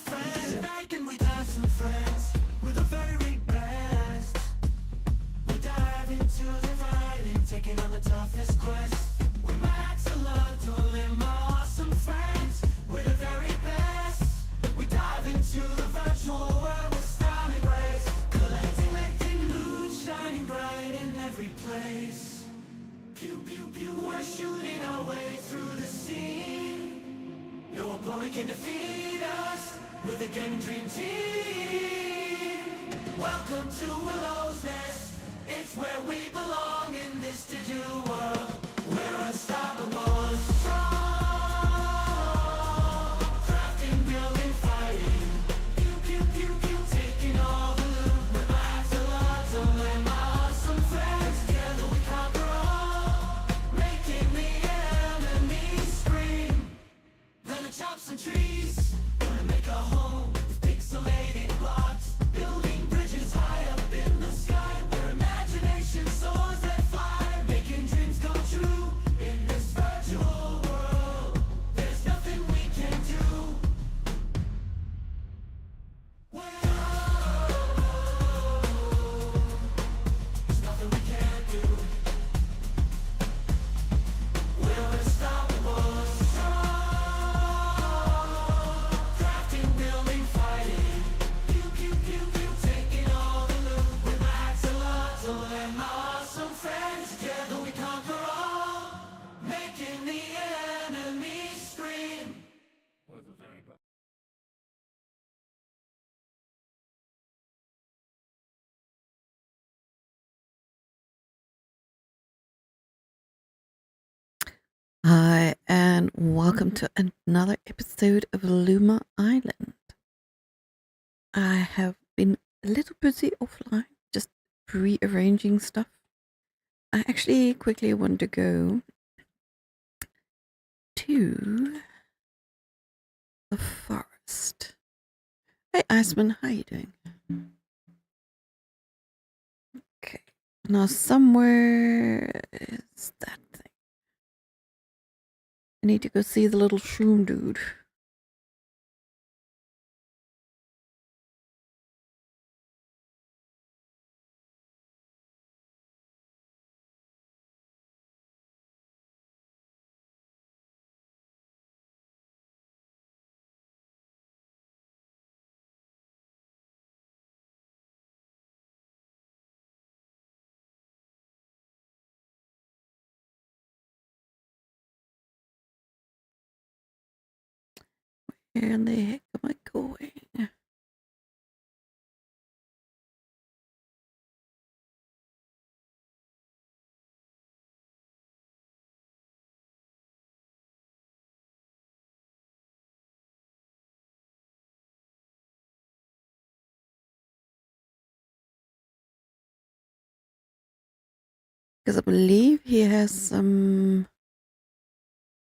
friends. Sit back and we have some friends. We're the very best. We dive into the writing, taking on the toughest quest. We max a lot to live my awesome friends. We're the very best. We dive into the virtual world with styling grace. Collecting loot, shining bright in every place. Pew pew pew, we're shooting our way through the scene. No opponent can defeat us. We're the Game Dream Team. Welcome to Willow's Nest. It's where we belong in this digital world. We're unstoppable, strong. Crafting, building, fighting. Pew pew pew pew, taking all the loot. With my axolotl and my awesome friends. Together we conquer all, making the enemy scream. Gonna chop some trees, gonna make a home with pixelated blocks. Building bridges high up in the sky, where imagination soars that fly. Making dreams come true in this virtual world. There's nothing we can do. There's nothing we can't do. We're unstoppable, strong. Crafting, building, fighting. Pew pew pew pew, taking all the loot. With my axolotl and my awesome friends. Together we conquer all, making the enemy scream. Hi, and welcome to another episode of Luma Island. I have been a little busy offline, just rearranging stuff. I actually quickly want to go to the forest. Hey, Iceman, how you doing? Okay, now somewhere is that thing. I need to go see the little shroom dude. Where in the heck am I going? Because I believe he has some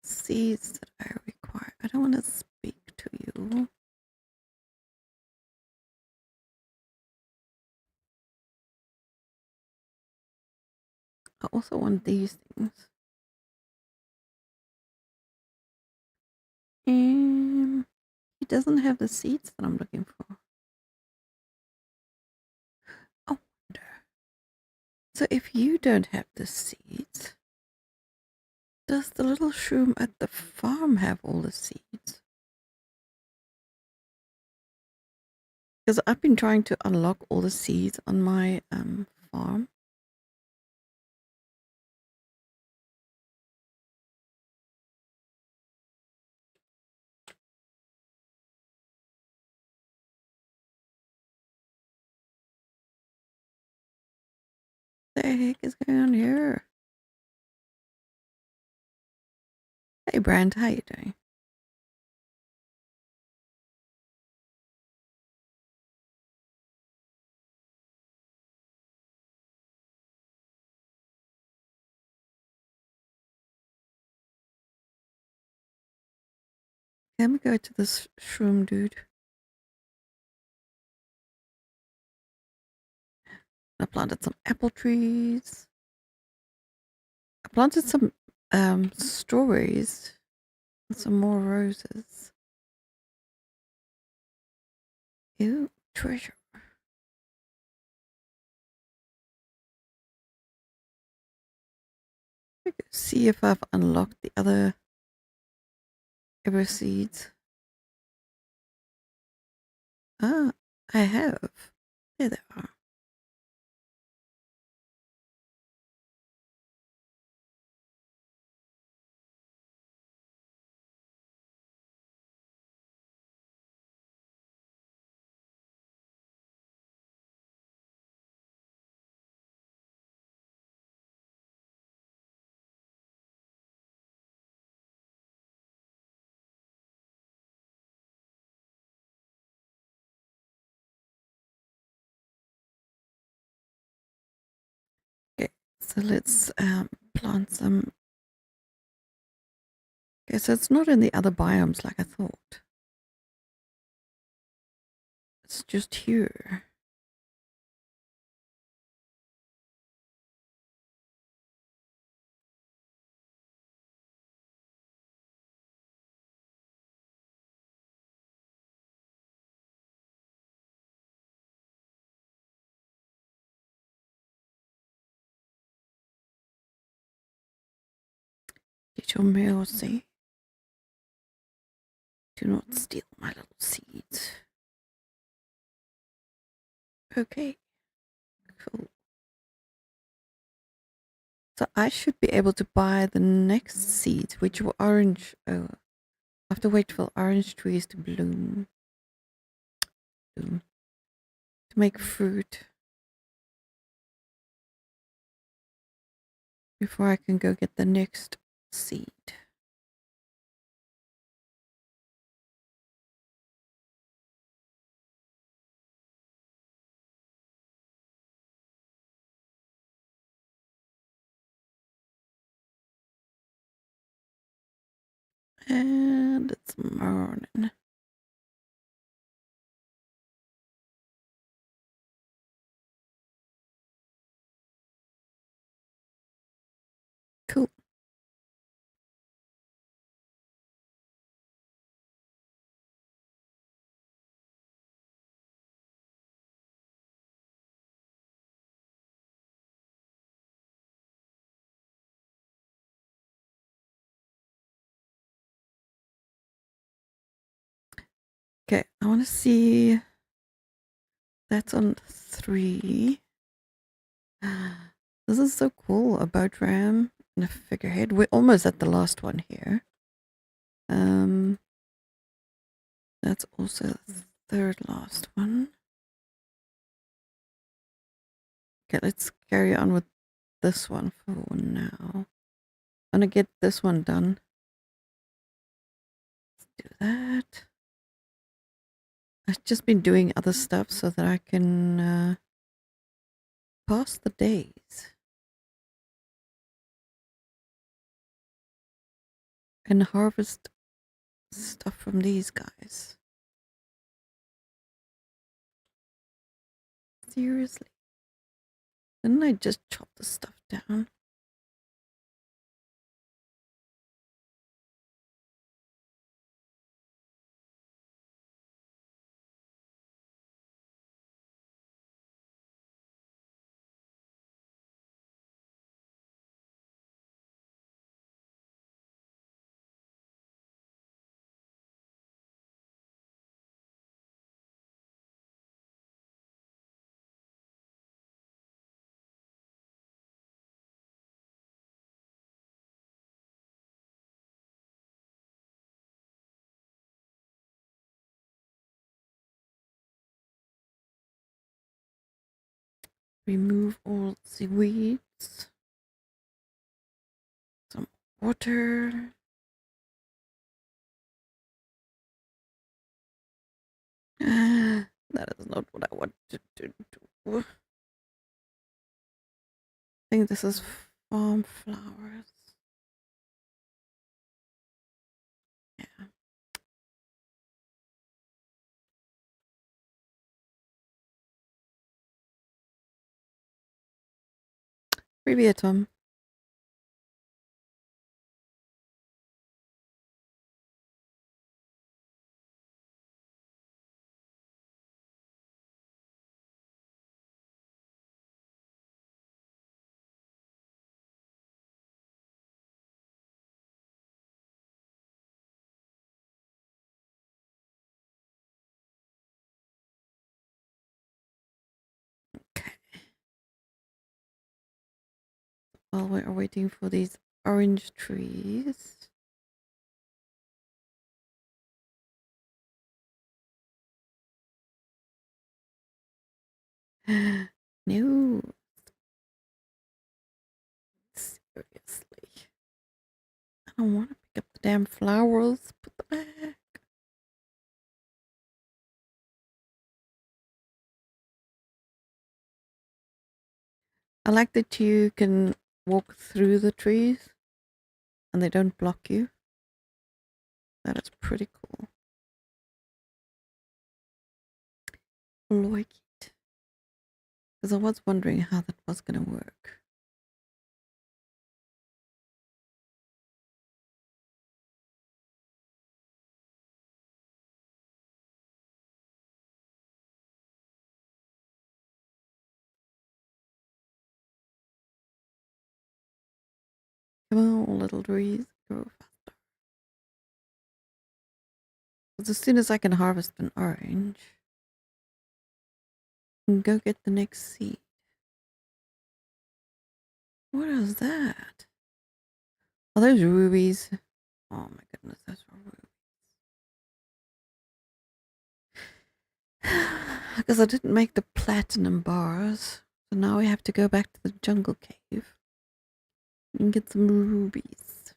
seeds that I require. I don't want to speak to you. I also want these things. He doesn't have the seeds that I'm looking for. I wonder. So if you don't have the seeds, does the little shroom at the farm have all the seeds? Because I've been trying to unlock all the seeds on my farm. What the heck is going on here? Hey Brand, how you doing? Let me go to this shroom dude. I planted some apple trees. I planted some strawberries and some more roses. Ew, treasure. See if I've unlocked the other ever seeds. Ah, I have. There they are. Okay, so let's plant some. Okay, so it's not in the other biomes like I thought. It's just here. Get your mail, see? Do not steal my little seeds. Okay, cool. So I should be able to buy the next seeds, which were orange. Oh, I have to wait for orange trees to bloom. To make fruit. Before I can go get the next seed. And it's morning. Cool. Okay, I want to see. That's on 3. This is so cool. A boat ram and a figurehead. We're almost at the last one here. That's also the third last one. Okay, let's carry on with this one for now. I'm gonna get this one done. Let's do that. I've just been doing other stuff so that I can pass the days. And harvest stuff from these guys. Seriously? Didn't I just chop the stuff down? Remove all the weeds. Some water. That is not what I want to do. I think this is farm flowers. Yeah. Привет, Tom. while we are waiting for these orange trees. No. Seriously. I don't want to pick up the damn flowers. Put them back. I like that you can walk through the trees and they don't block you. That is pretty cool. Like it. Because I was wondering how that was going to work. Come on, little trees, go faster. Because as soon as I can harvest an orange, I can go get the next seed. What is that? Are those rubies? Oh my goodness, those are rubies. Because I didn't make the platinum bars. So now we have to go back to the jungle cave and get some rubies.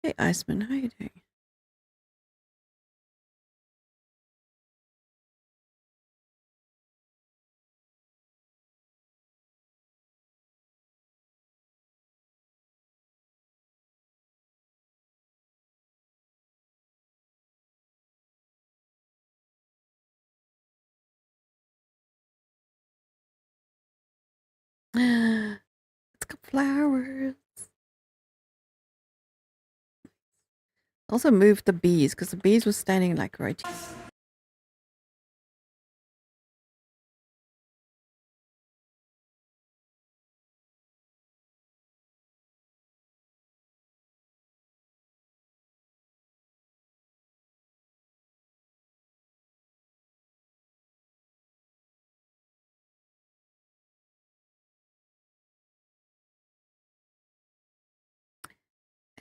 Hey Iceman, how you doing? It's got flowers. Also moved the bees because the bees were standing like right here.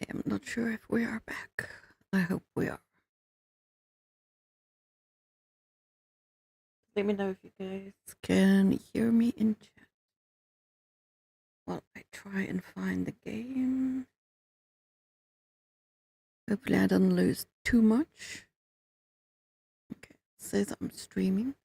I am not sure if we are back. I hope we are. Let me know if you guys can hear me in chat while I try and find the game. Hopefully I don't lose too much. Okay, it says I'm streaming.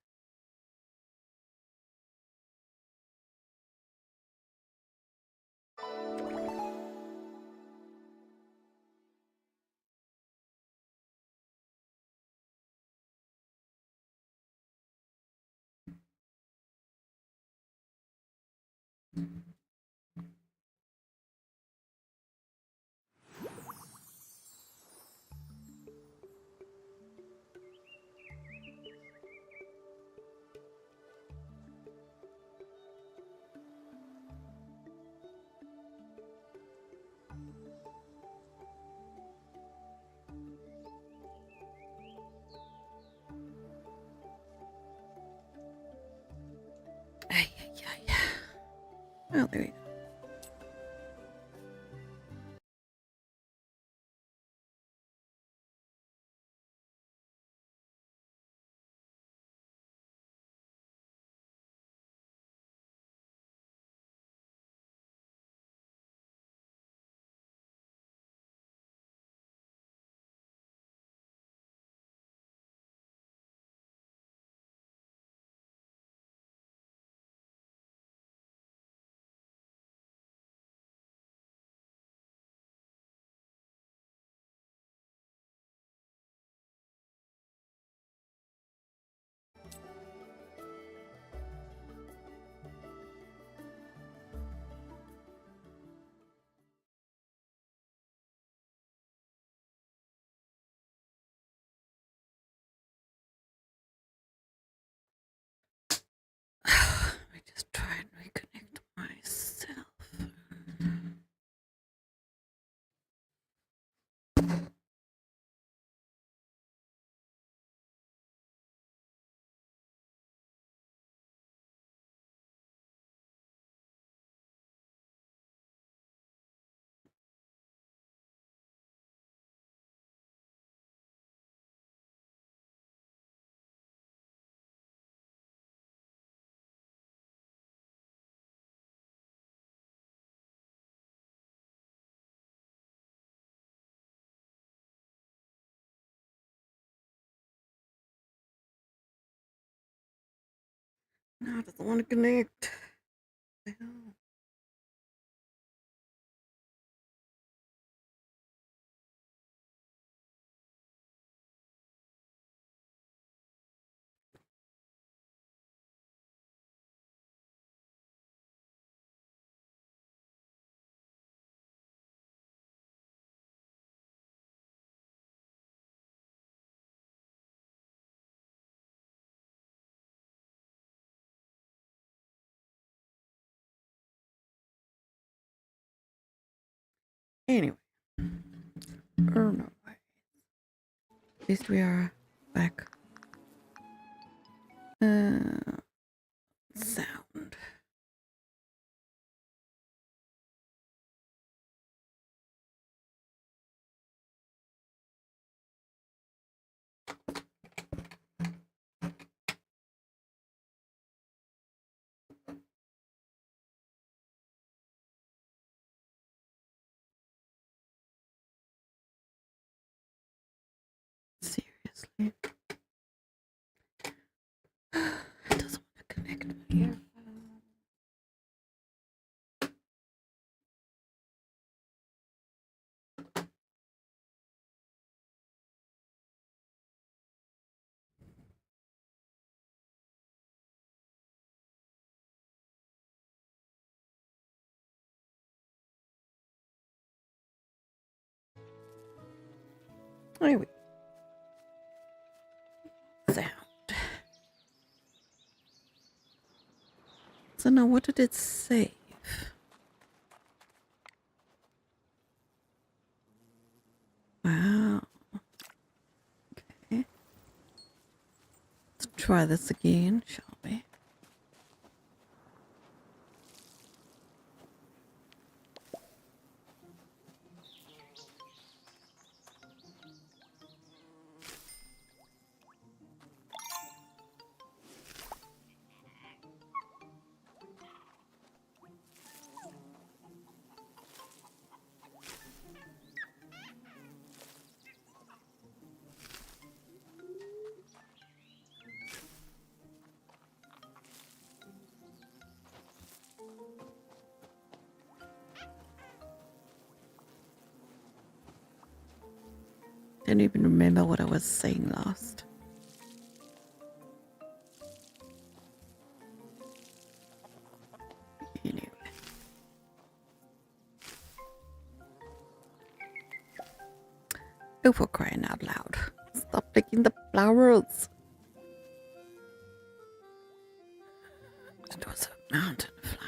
Oh, there we go. No, it doesn't want to connect. The hell? Anyway. Oh no. At least we are back. Sound. Seriously. It doesn't want to connect my earphone. Anyway. Sound. So now what did it save? Wow. Okay. Let's try this again, shall we? Don't even remember what I was saying last. Anyway. Oh, for crying out loud. Stop picking the flowers. It was a mountain flower.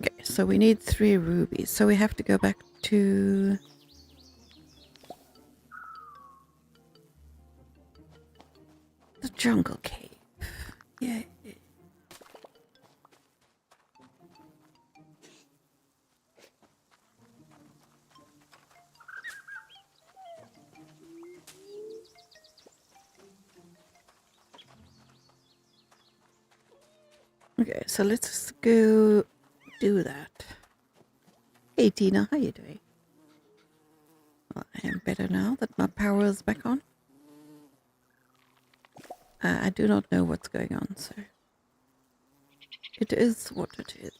Okay, so we need 3 rubies. So we have to go back to... the jungle cave. Yay. Okay, so let's go do that. Hey Tina, how you doing? Well, I am better now that my power is back on. I do not know what's going on, so it is what it is.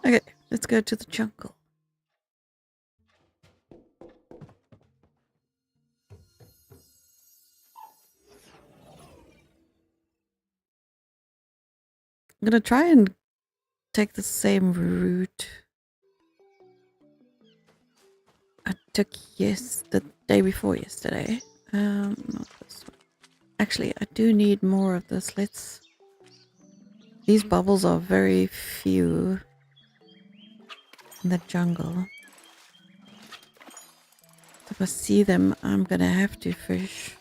Okay, let's go to the jungle. I'm gonna try and take the same route I took the day before yesterday. Not this one. Actually, I do need more of this. These bubbles are very few in the jungle. If I see them, I'm gonna have to fish.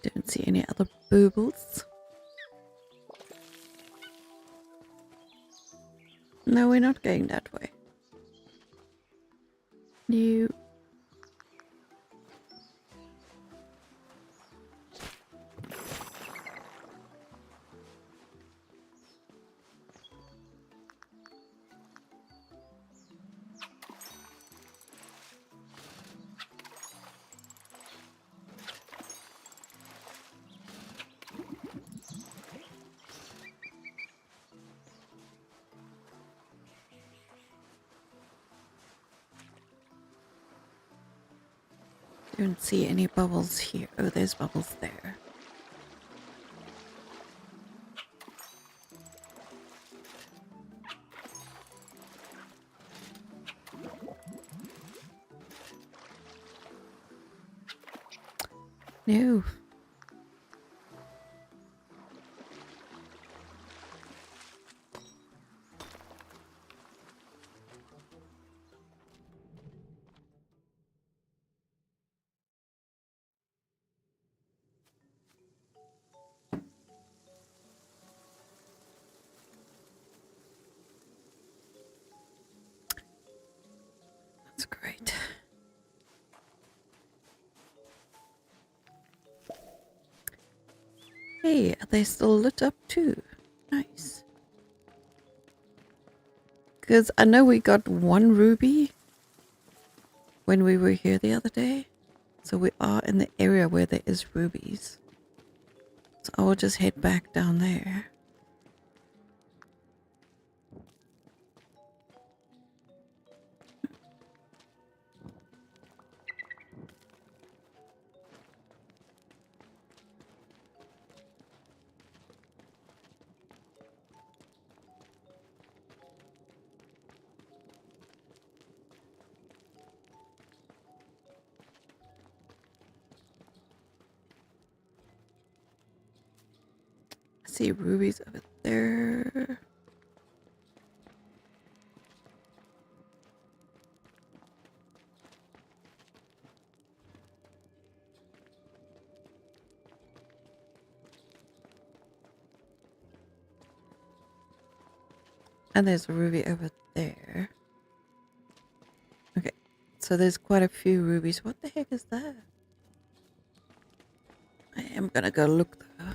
Don't see any other boobles. No, we're not going that way. No. Don't see any bubbles here. Oh, there's bubbles there. No. That's great. Hey, are they still lit up too? Nice. Because I know we got one ruby when we were here the other day. So we are in the area where there is rubies. So I will just head back down there. I see rubies over there. And there's a ruby over there. Okay, so there's quite a few rubies. What the heck is that? I am gonna go look though.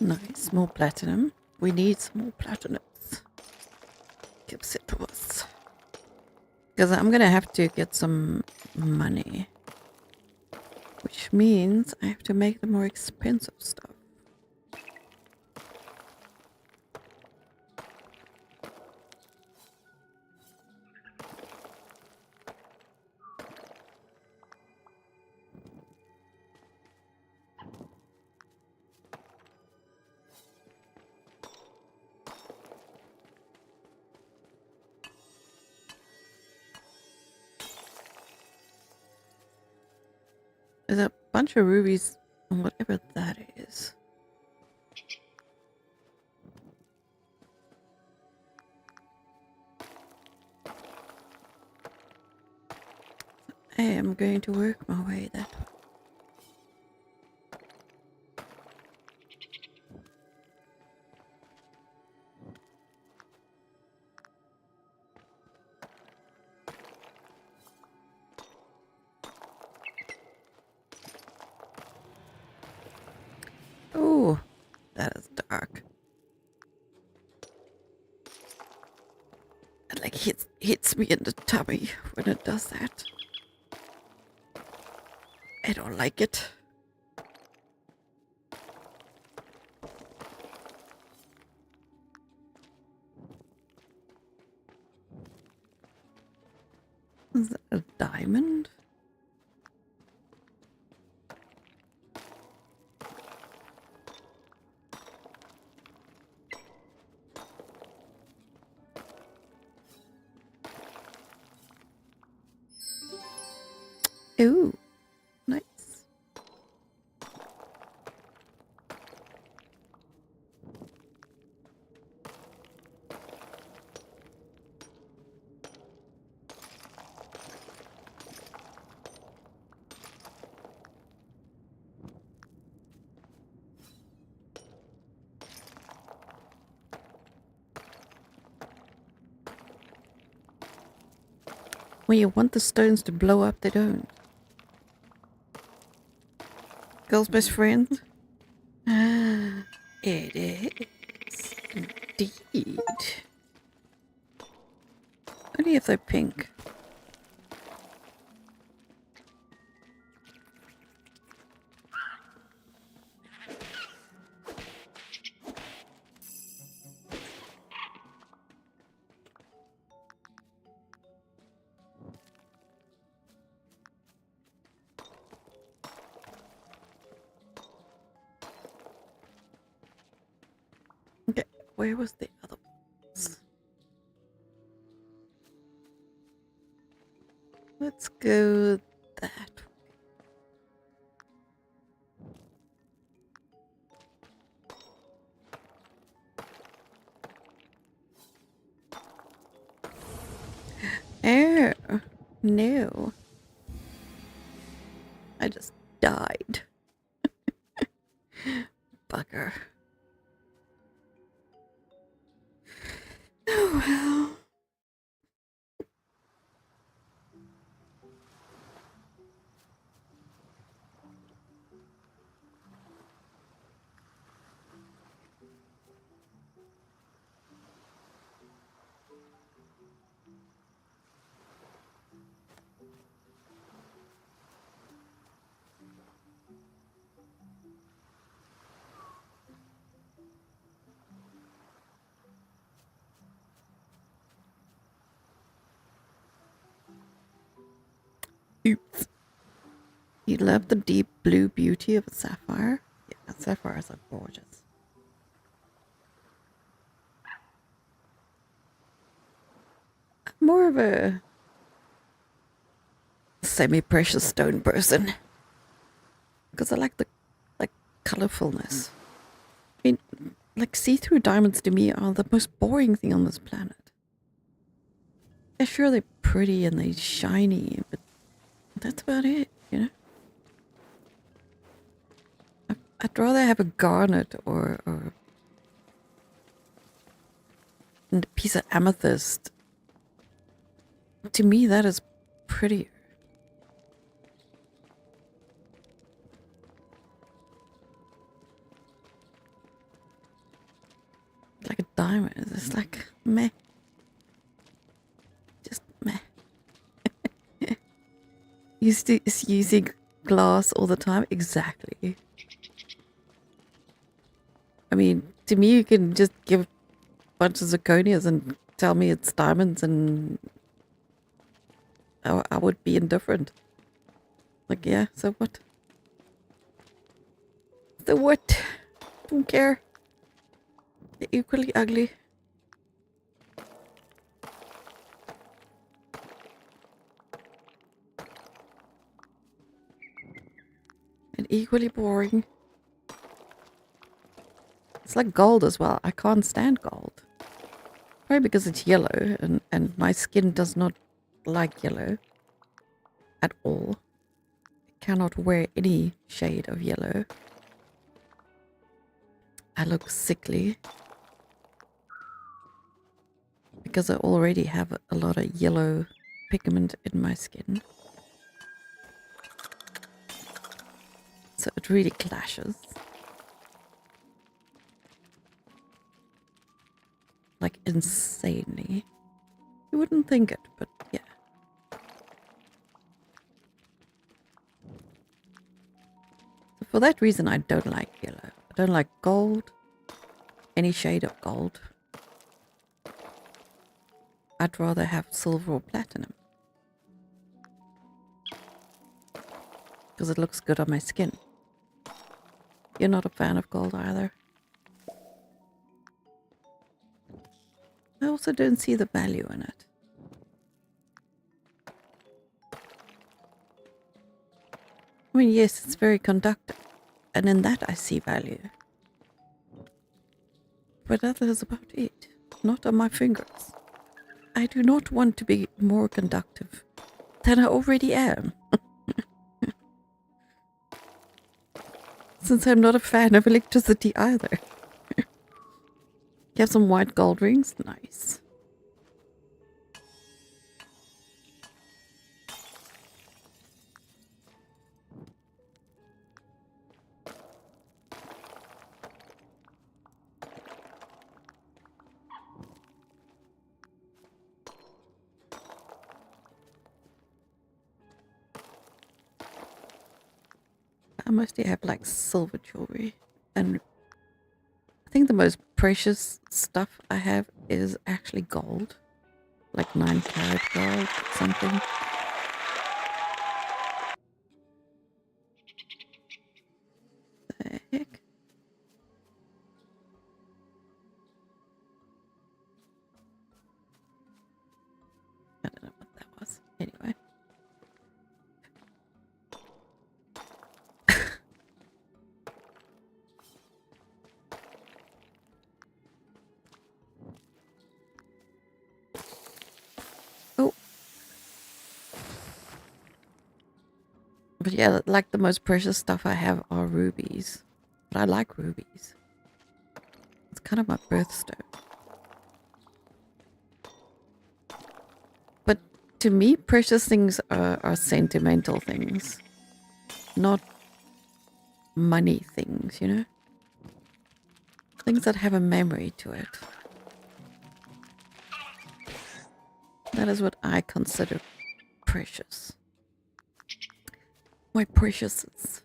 Nice, more platinum. We need some more platinums. Gives it to us. Because I'm gonna have to get some money. Which means I have to make the more expensive stuff. There's a bunch of rubies on whatever that is. I am going to work my way that way. hits me in the tummy when it does that. I don't like it. Is that a diamond? Ooh, nice. When you want the stones to blow up, they don't. Girl's best friend? It is. Indeed. Only if they're pink. Okay, where was the other ones? Let's go that way. Oh, no. I just died. Bugger. Oh well. Oops. You love the deep blue beauty of a sapphire? Yeah, sapphires are gorgeous. I'm more of a semi-precious stone person. Because I like the colorfulness. I mean, like see-through diamonds to me are the most boring thing on this planet. Yeah, sure they're pretty and they're shiny, but that's about it, you know? I'd rather have a garnet or a piece of amethyst. To me, that is prettier. Like a diamond, it's like meh. Just meh. Using glass all the time? Exactly. I mean, to me, you can just give a bunch of zirconias and tell me it's diamonds and I would be indifferent. Like, yeah, so what? So what? Don't care. They're equally ugly. And equally boring. It's like gold as well. I can't stand gold. Probably because it's yellow and my skin does not like yellow at all. I cannot wear any shade of yellow. I look sickly. Because I already have a lot of yellow pigment in my skin. So it really clashes. Like insanely. You wouldn't think it, but yeah. So for that reason, I don't like yellow. I don't like gold, any shade of gold. I'd rather have silver or platinum. Because it looks good on my skin. You're not a fan of gold either. I also don't see the value in it. I mean, yes, it's very conductive, and in that I see value. But that is about it. Not on my fingers. I do not want to be more conductive than I already am. Since I'm not a fan of electricity either. You have some white gold rings? Nice. I mostly have like silver jewelry, and I think the most precious stuff I have is actually gold, like 9-carat gold, something. The heck? I don't know what that was. Anyway. Oh. But yeah, like the most precious stuff I have are rubies. But I like rubies. It's kind of my birthstone. But to me, precious things are sentimental things, not money things, you know? Things that have a memory to it. That is what I consider precious. My preciouses.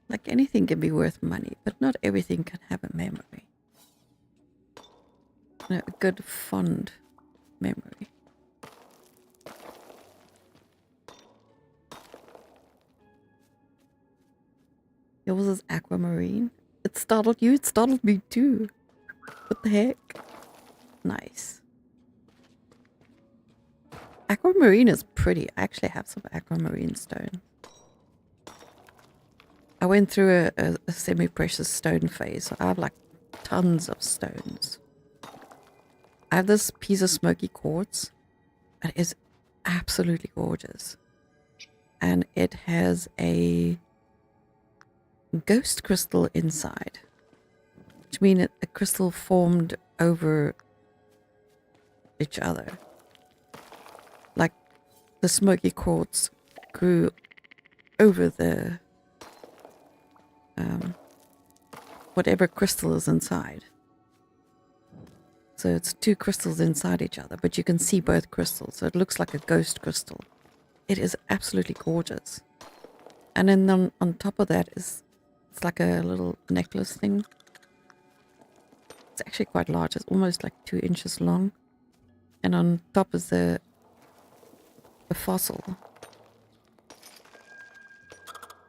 Like anything can be worth money, but not everything can have a memory. You know, a good, fond memory. Yours is aquamarine. It startled you? It startled me too. What the heck? Nice. Aquamarine is pretty. I actually have some aquamarine stone. I went through a semi-precious stone phase, so I have like tons of stones. I have this piece of smoky quartz. It is absolutely gorgeous. And it has a ghost crystal inside, which means a crystal formed over each other. Like the smoky quartz grew over the whatever crystal is inside. So it's two crystals inside each other, but you can see both crystals, so it looks like a ghost crystal. It is absolutely gorgeous. And then on top of that it's like a little necklace thing. It's actually quite large. It's almost like 2 inches long. And on top is a fossil.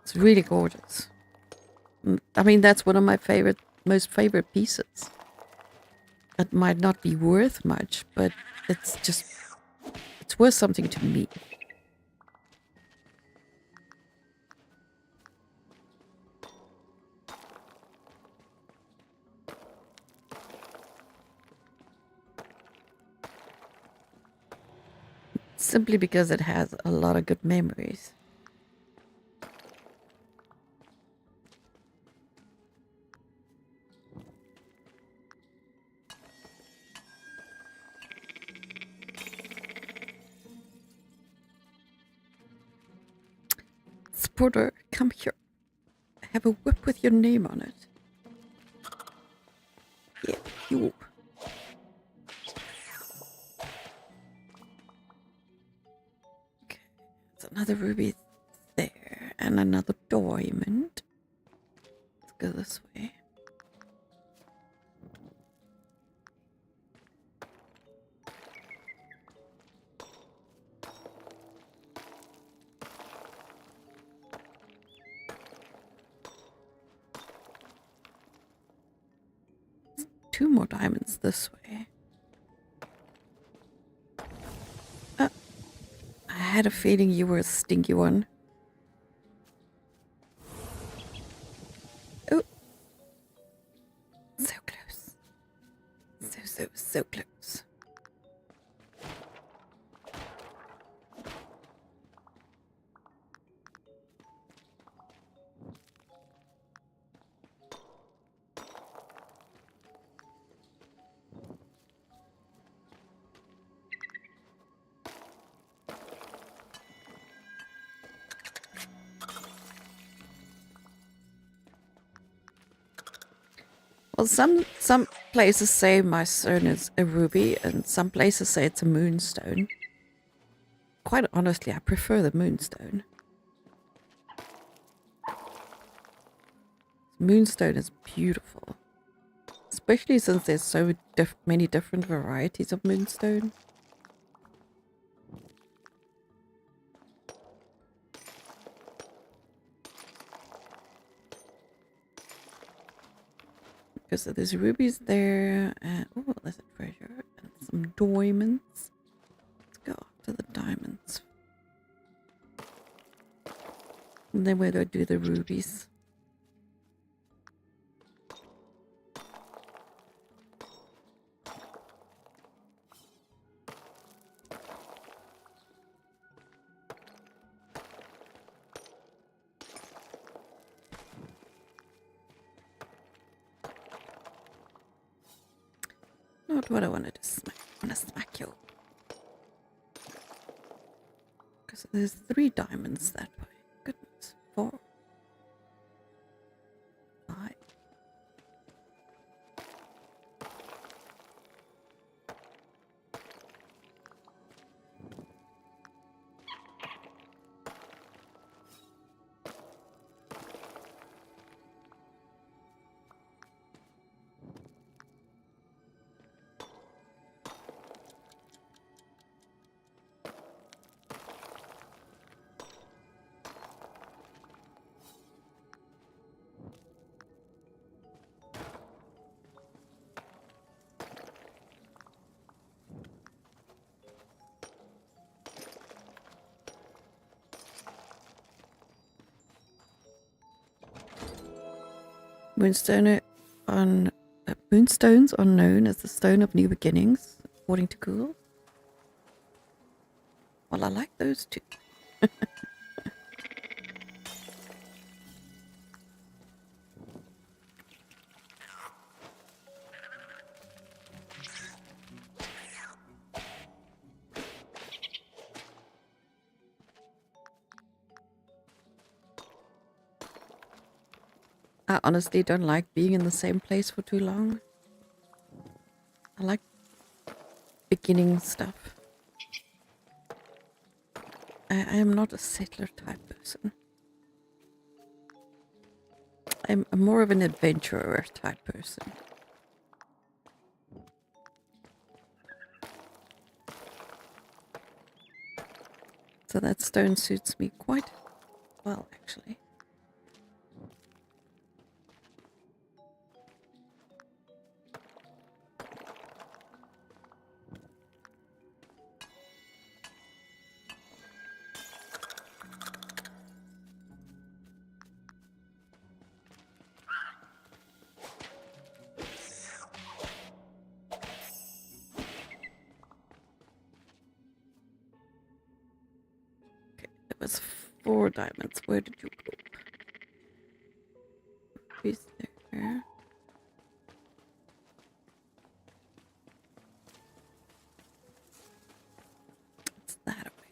It's really gorgeous. I mean, that's one of my most favorite pieces. It might not be worth much, but it's worth something to me. Simply because it has a lot of good memories. Porter, come here. I have a whip with your name on it. Yeah, you. Okay, there's another ruby there and another diamond. Let's go this way. Two more diamonds this way. I had a feeling you were a stinky one. Oh. So close. So close. Well, some places say my stone is a ruby, and some places say it's a moonstone. Quite honestly, I prefer the moonstone. Moonstone is beautiful, especially since there's so many different varieties of moonstone. Because there's rubies there, and oh, there's a treasure and some diamonds. Let's go after the diamonds, and then we're going to do the rubies. Not what I wanted to smack. I want to smack you. Because there's 3 diamonds that way. Goodness. 4. 5. Moonstones are known as the stone of new beginnings, according to Google. Well, I like those too. I honestly don't like being in the same place for too long. I like beginning stuff. I am not a settler type person. I'm more of an adventurer type person. So that stone suits me quite well, actually. There was 4 diamonds. Where did you go? Is there? It's that way.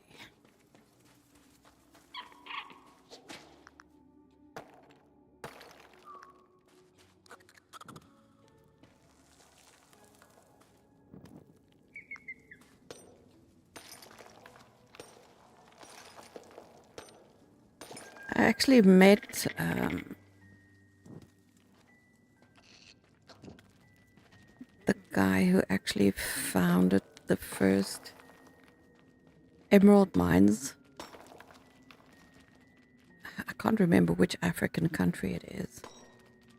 actually met the guy who actually founded the first emerald mines. I can't remember which African country it is.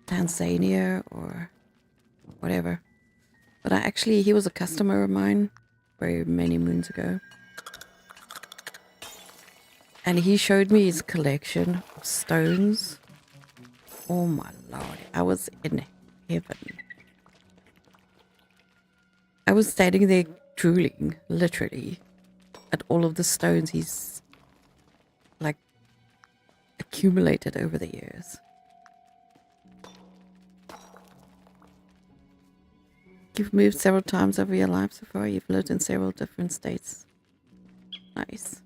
Tanzania or whatever. But he was a customer of mine very many moons ago. And he showed me his collection of stones. Oh my lord, I was in heaven. I was standing there drooling, literally, at all of the stones he's, like, accumulated over the years. You've moved several times over your life so far. You've lived in several different states. Nice.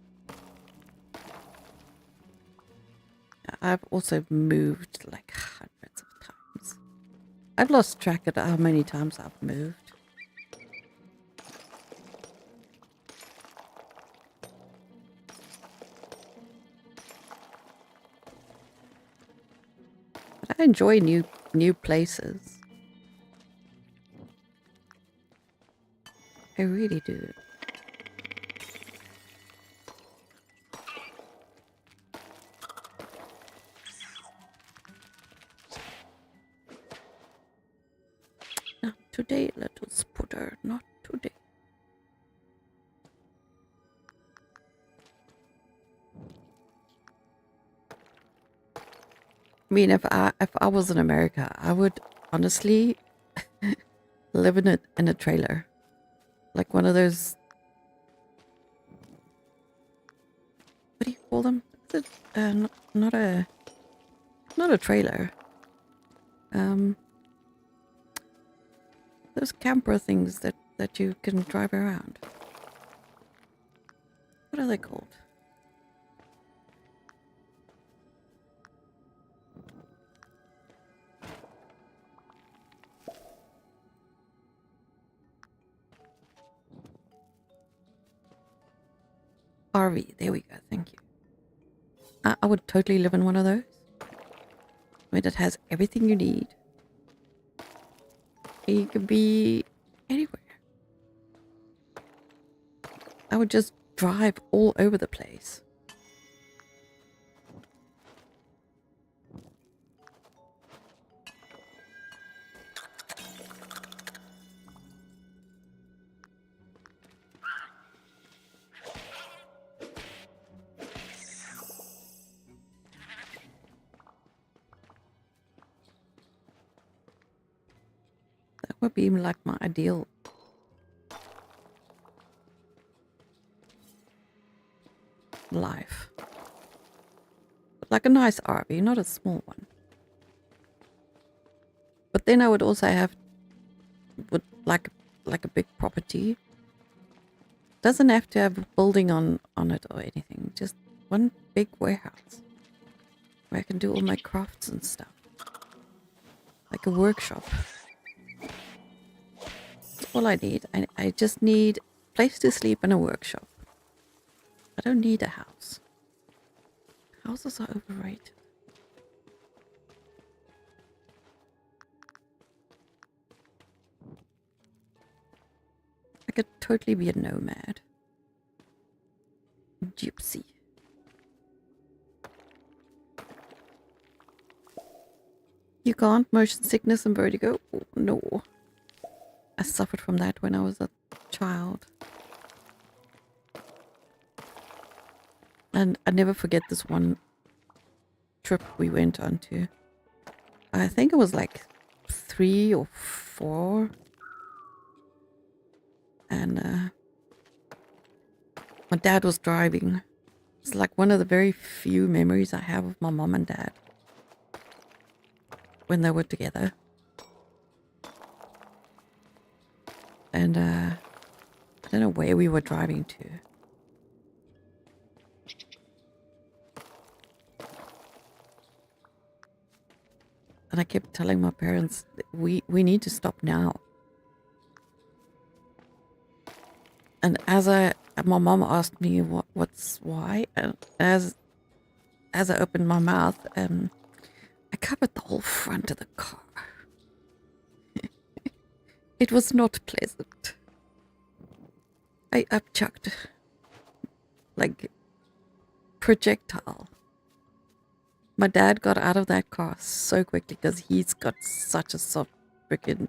I've also moved like hundreds of times. I've lost track of how many times I've moved. But I enjoy new places. I really do. Not today, little sputter. Not today. I mean, if I was in America, I would honestly live in a trailer, like one of those. What do you call them? Is it, not a trailer. Those camper things that you can drive around. What are they called? RV. There we go. Thank you. I would totally live in one of those. I mean, it has everything you need. You could be anywhere. I would just drive all over the place. That would be like my ideal life. But like a nice RV, not a small one. But then I would also have like a big property. Doesn't have to have a building on it or anything. Just one big warehouse where I can do all my crafts and stuff. Like a workshop. That's all I need. I just need a place to sleep and a workshop. I don't need a house. Houses are overrated. I could totally be a nomad. Gypsy. You can't? Motion sickness and vertigo? Oh, no. I suffered from that when I was a child. And I never forget this one trip we went on to. I think it was like 3 or 4. And my dad was driving. It's like one of the very few memories I have of my mom and dad when they were together. And I don't know where we were driving to. And I kept telling my parents, we need to stop now. And as my mom asked me why, and as as I opened my mouth, I covered the whole front of the car. It was not pleasant. I upchucked like projectile. My dad got out of that car so quickly because he's got such a soft freaking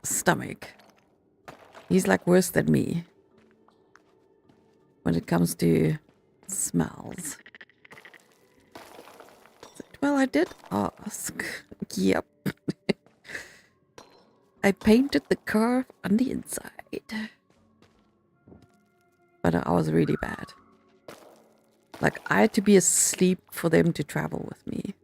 stomach. He's like worse than me when it comes to smells. Well, I did ask. Yep. I painted the car on the inside. But I was really bad. Like, I had to be asleep for them to travel with me.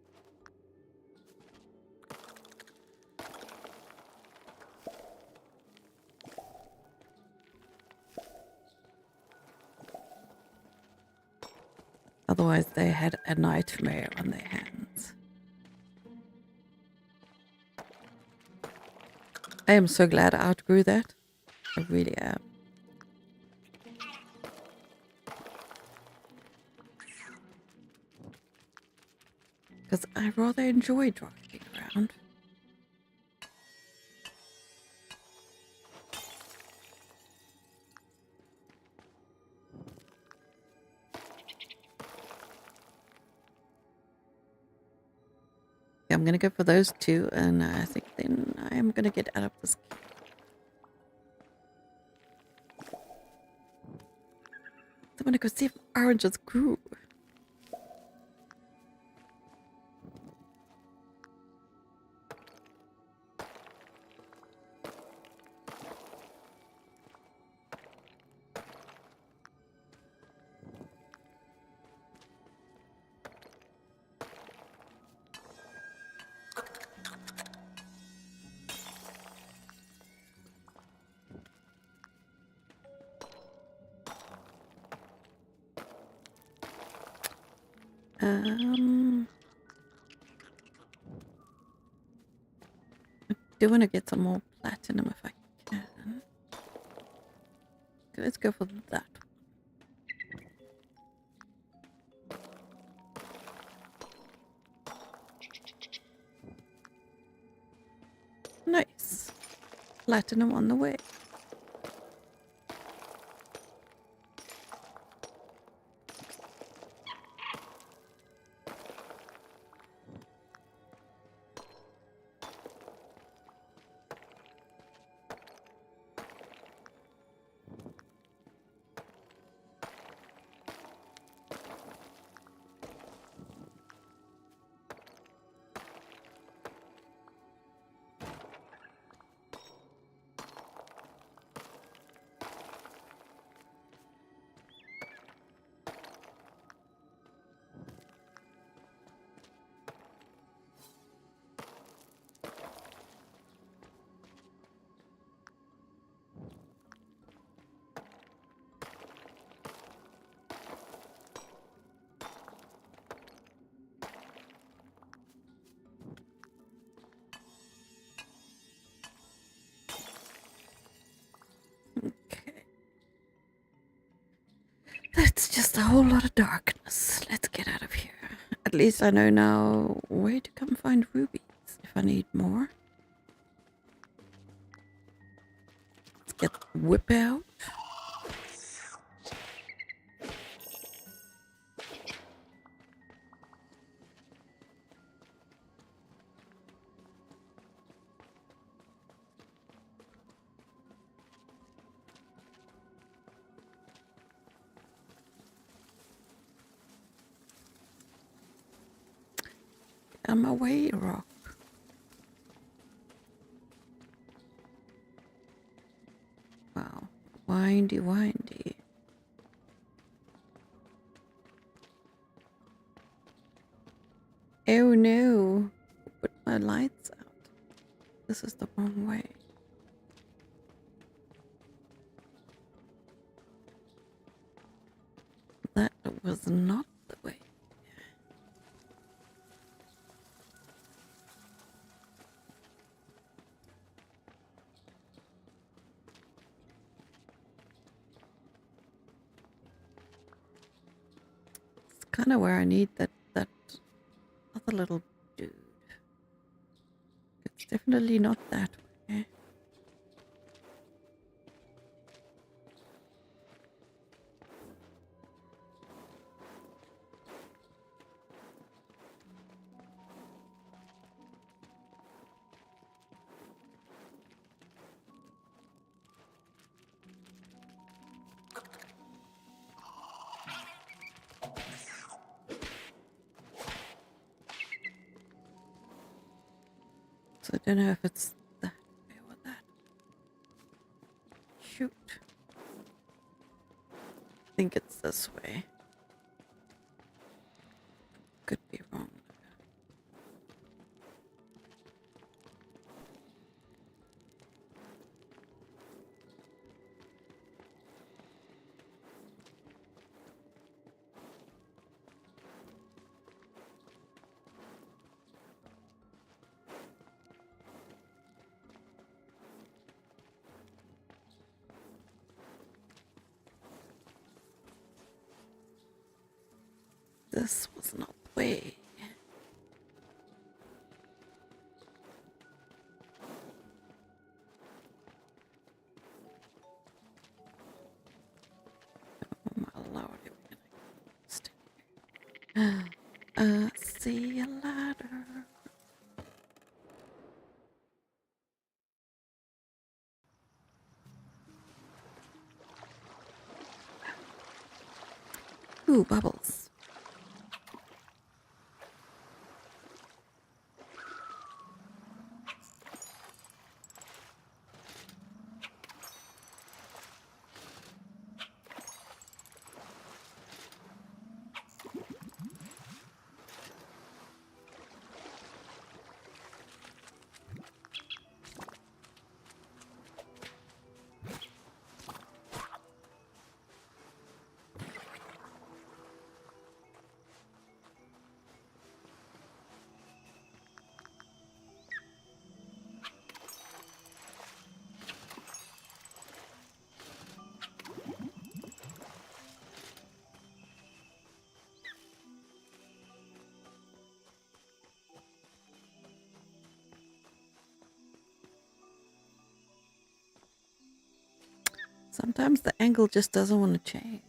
Otherwise, they had a nightmare on their hands. I am so glad I outgrew that. I really am. Because I rather enjoy driving around. I'm gonna go for those two, and I think then I'm gonna get out of this. I'm gonna go see if oranges grew. I do want to get some more platinum if I can. Okay, let's go for that. Nice. Platinum on the way. Okay. That's just a whole lot of darkness. Let's get out of here. At least I know now where to come find rubies if I need more. Let's get the whip out. On my way, rock. Wow. Windy, windy. Oh no. Put my lights out. This is the wrong way. That was not the way. kind of where I need that other little dude. It's definitely not that way. So I don't know if it's that way or that. Shoot. I think it's this way. Could be wrong. This was not the way. Oh my lord, see you later. Ooh, bubbles. Sometimes the angle just doesn't want to change.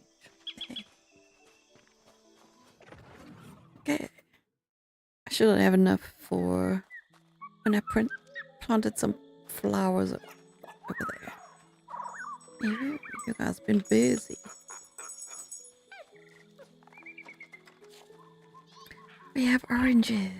Okay. I shouldn't have enough for when I planted some flowers over there. You guys been busy. We have oranges.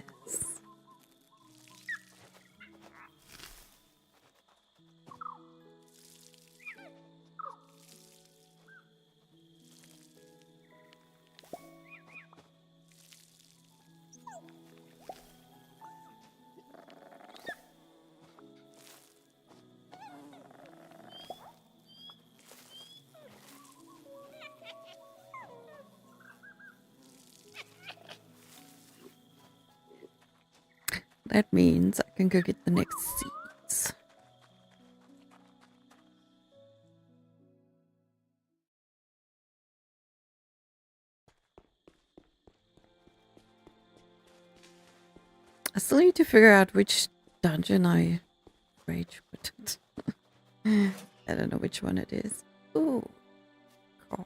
That means I can go get the next seeds. I still need to figure out which dungeon I rage quit. I don't know which one it is. Ooh, corn.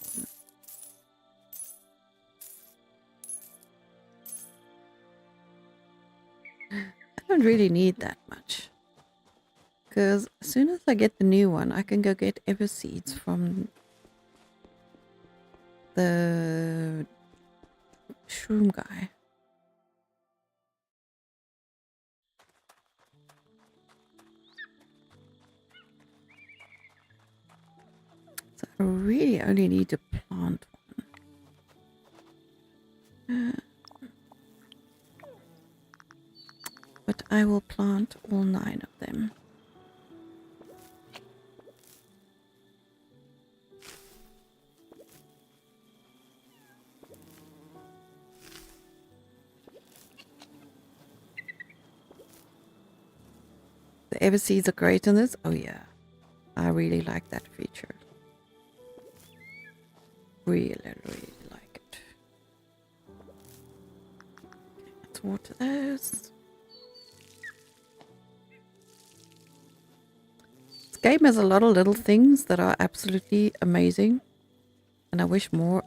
I don't really need that much. Because as soon as I get the new one, I can go get ever seeds from the shroom guy. So I really only need to plant one. But I will plant all 9 of them. The ever seeds are great on this. Oh yeah, I really like that feature. Really like it. Let's water those. This game has a lot of little things that are absolutely amazing. And I wish more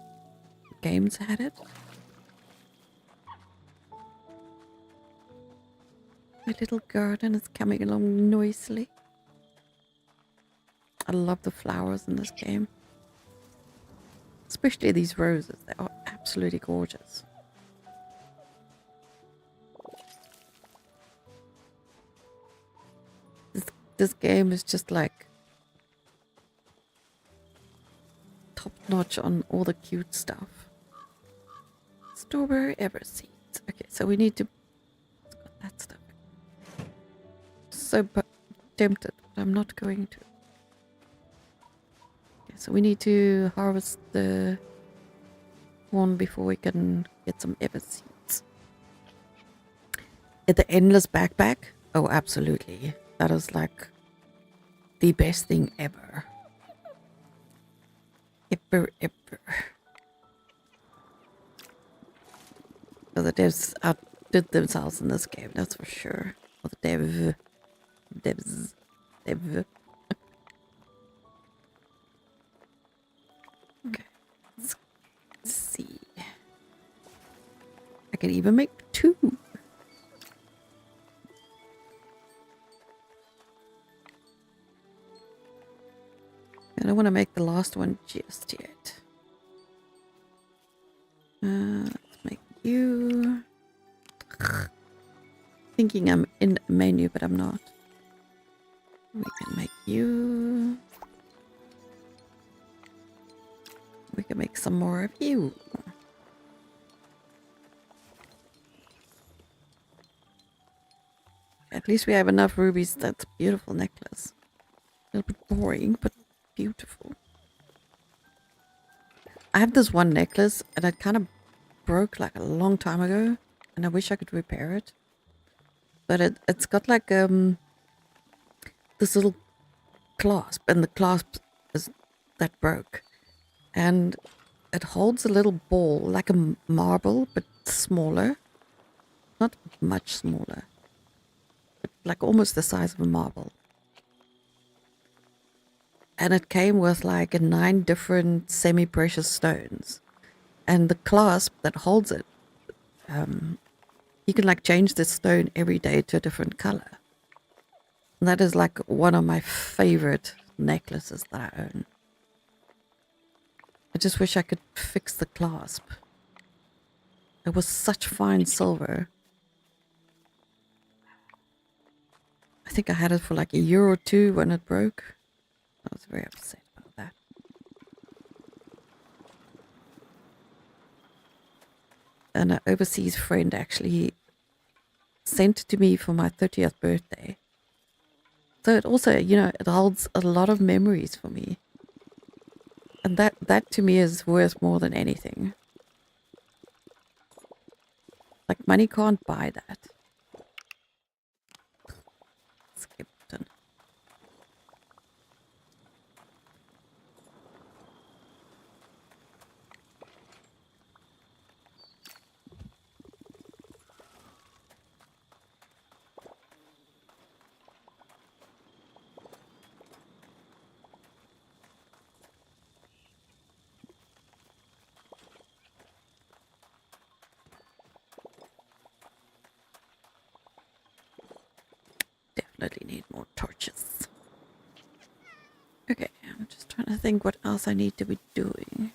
games had it. My little garden is coming along noisily. I love the flowers in this game. Especially these roses. They are absolutely gorgeous. This game is just like top notch on all the cute stuff. Strawberry ever seeds. Okay, so we need to got that stuff. So tempted, but I'm not going to. Okay, so we need to harvest the corn before we can get some ever seeds. At the endless backpack? Oh, absolutely. That is like the best thing ever. Ever. So the devs outdid themselves in this game, that's for sure. Or the devs. Okay, let's see. I can even make 2. I don't want to make the last one just yet. Let's make you. Thinking I'm in a menu, but I'm not. We can make you. We can make some more of you. At least we have enough rubies. That's a beautiful necklace. A little bit boring, but beautiful. I have this one necklace and it kind of broke like a long time ago and I wish I could repair it. But it's got like this little clasp and the clasp is that broke. And it holds a little ball like a marble but smaller. Not much smaller. But like almost the size of a marble. And it came with like 9 different semi-precious stones. And the clasp that holds it, you can like change the stone every day to a different color. And that is like one of my favorite necklaces that I own. I just wish I could fix the clasp. It was such fine silver. I think I had it for like a year or 2 when it broke. I was very upset about that. And an overseas friend actually sent it to me for my 30th birthday. So it also, you know, it holds a lot of memories for me. And that to me is worth more than anything. Like money can't buy that. Skipton. Definitely need more torches. Okay, I'm just trying to think what else I need to be doing.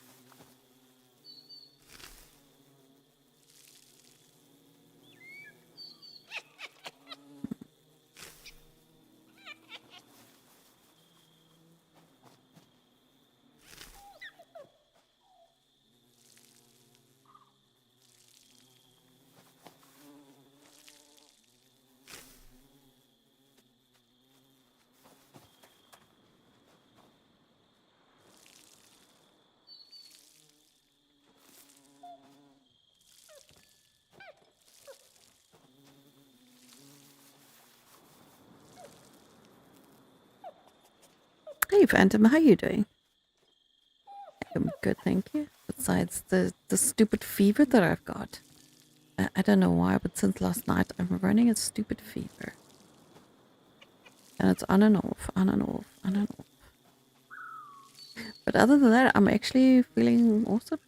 Hey Phantom, how you doing? I'm good, thank you. Besides the stupid fever that I've got. I don't know why, but since last night I'm running a stupid fever. And it's on and off, on and off, on and off. But other than that, I'm actually feeling awesome.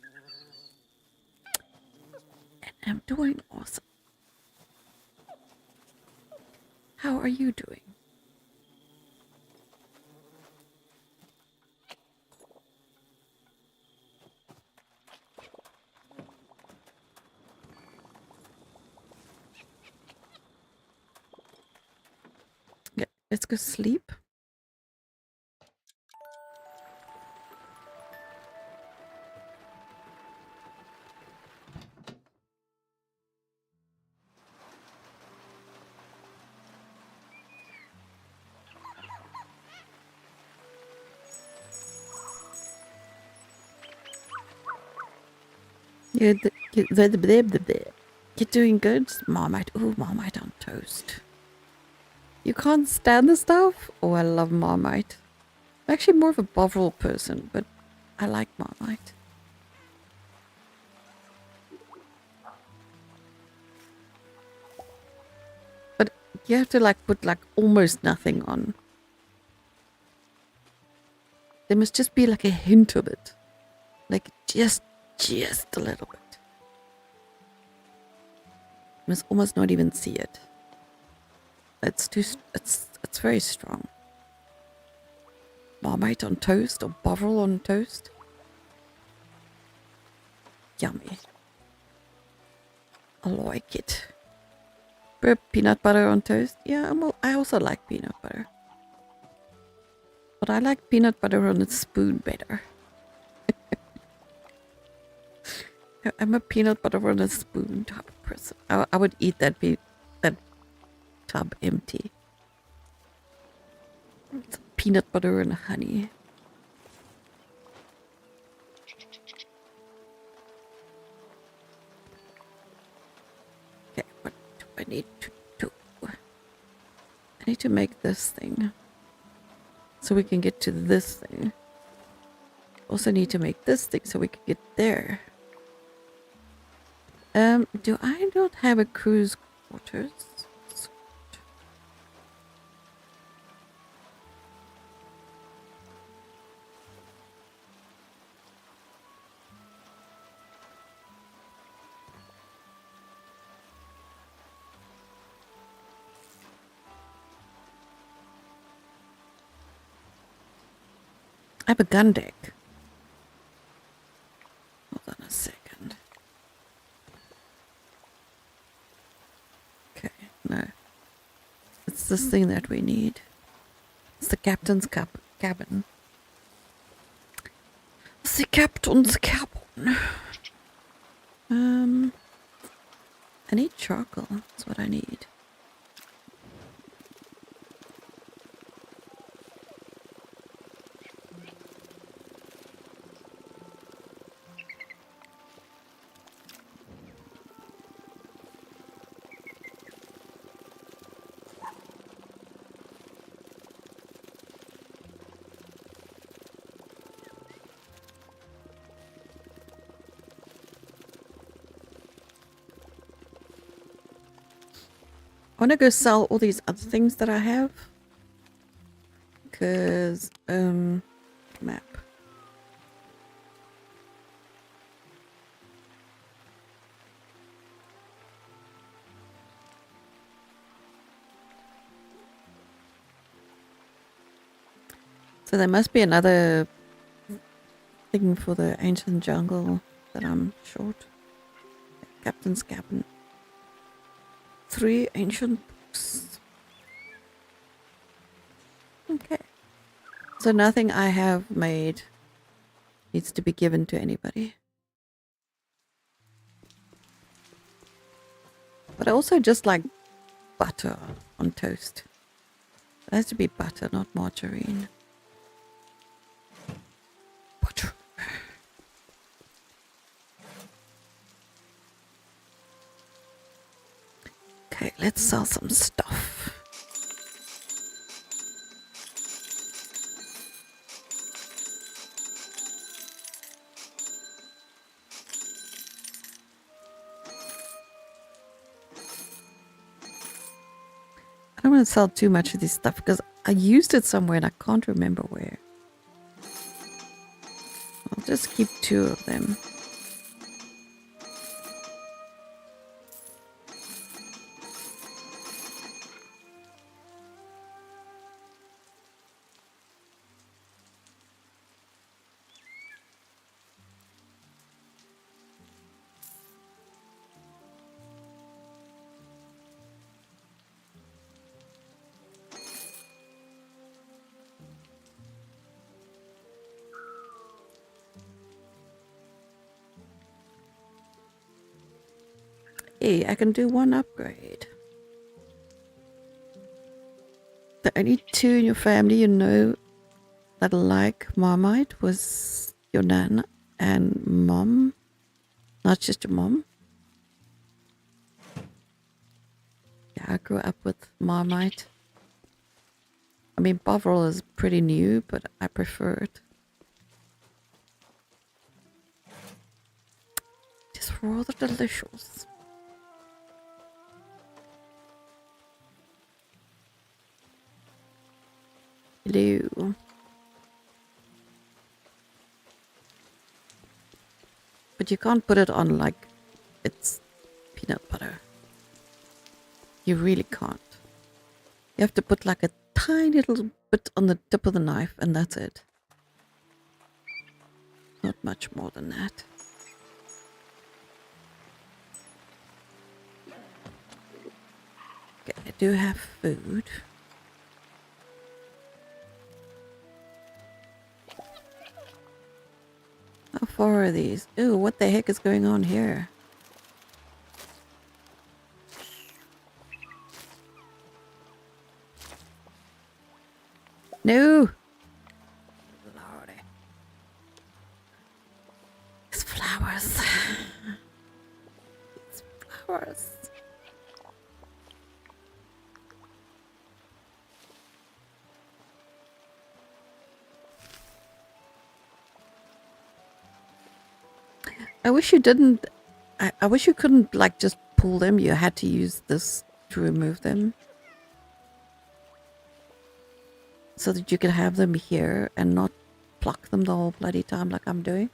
And I'm doing awesome. How are you doing? Yeah, let's go sleep. You're doing good? Marmite. Ooh, Marmite on toast. You can't stand the stuff? Oh, I love Marmite. I'm actually more of a Bovril person, but I like Marmite. But you have to like put like almost nothing on. There must just be like a hint of it. Like just a little bit. You must almost not even see it. It's very strong. Marmite on toast or Bovril on toast. Yummy. I like it. Peanut butter on toast. Yeah, I also like peanut butter. But I like peanut butter on a spoon better. I'm a peanut butter on a spoon type of person. I would eat that tub empty. It's peanut butter and honey. Okay, what do I need to do? I need to make this thing so we can get to this thing. Also need to make this thing so we can get there. Do I not have a cruise quarters? I have a gun deck. Hold on a second. Okay, no. It's this thing that we need. It's the captain's cabin. It's the captain's cabin. I need charcoal. That's what I need. I want to go sell all these other things that I have. Because, map. So there must be another thing for the ancient jungle that I'm short. Captain's cabin. 3 ancient books. Okay. So nothing I have made needs to be given to anybody. But I also just like butter on toast. It has to be butter, not margarine. Butter. Okay, let's sell some stuff. don't want to sell too much of this stuff because I used it somewhere and I can't remember where. I'll just keep 2 of them. Hey, I can do 1 upgrade. The only 2 in your family you know that like Marmite was your Nana and Mom. Not just your mom. Yeah, I grew up with Marmite. I mean, Bovril is pretty new, but I prefer it. It's rather delicious. Hello. But you can't put it on like it's peanut butter. You really can't. You have to put like a tiny little bit on the tip of the knife and that's it. Not much more than that. Okay, I do have food. How far are these? Ooh, what the heck is going on here? No! Lordy. It's flowers. It's flowers. I wish you didn't. I wish you couldn't like just pull them. You had to use this to remove them. So that you could have them here and not pluck them the whole bloody time like I'm doing.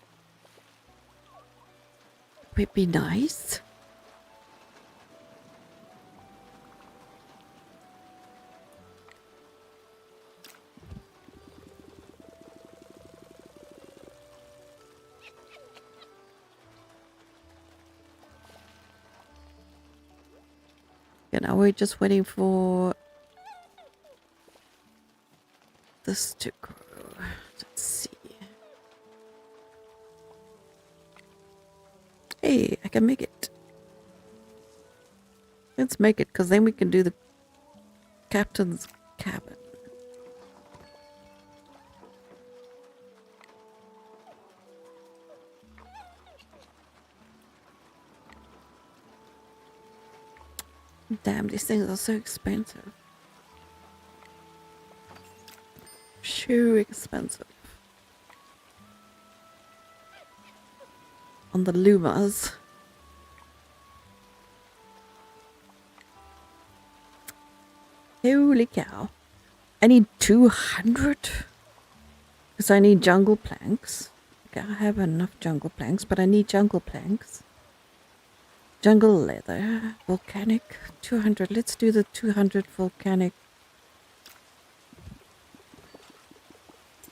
Would be nice. You know, we're just waiting for this to grow. Let's see. Hey, I can make it. Let's make it, because then we can do the captain's cabin. Damn, these things are so expensive. So expensive. On the Lumas. Holy cow. I need 200? Because I need jungle planks. Okay, I have enough jungle planks, but I need jungle planks. Jungle leather. Volcanic. 200. Let's do the 200 volcanic.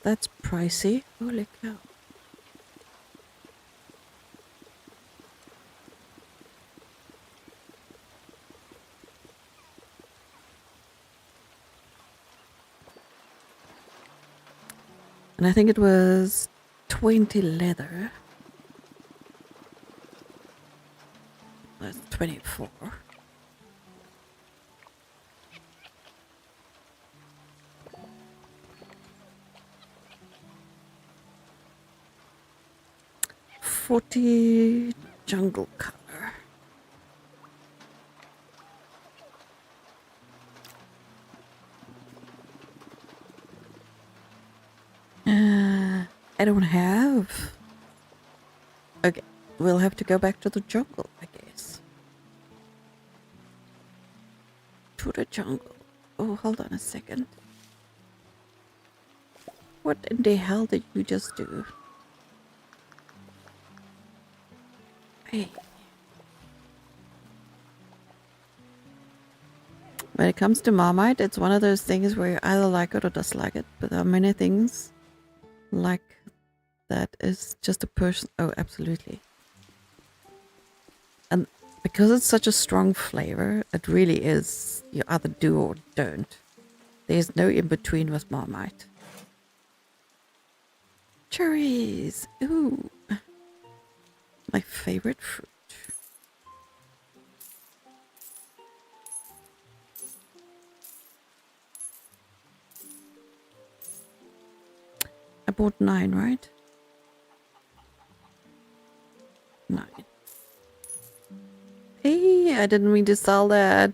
That's pricey. Holy cow. And I think it was 20 leather. That's 24. $40 jungle color. I don't have. Okay, we'll have to go back to the jungle, I guess. To the jungle. Oh, hold on a second. What in the hell did you just do? Hey. When it comes to Marmite, it's one of those things where you either like it or dislike it. But there are many things like that is just a person. Oh, absolutely. And because it's such a strong flavor, it really is. You either do or don't. There's no in between with Marmite. Cherries! Ooh. My favorite fruit. I bought 9, right? 9. Hey, I didn't mean to sell that.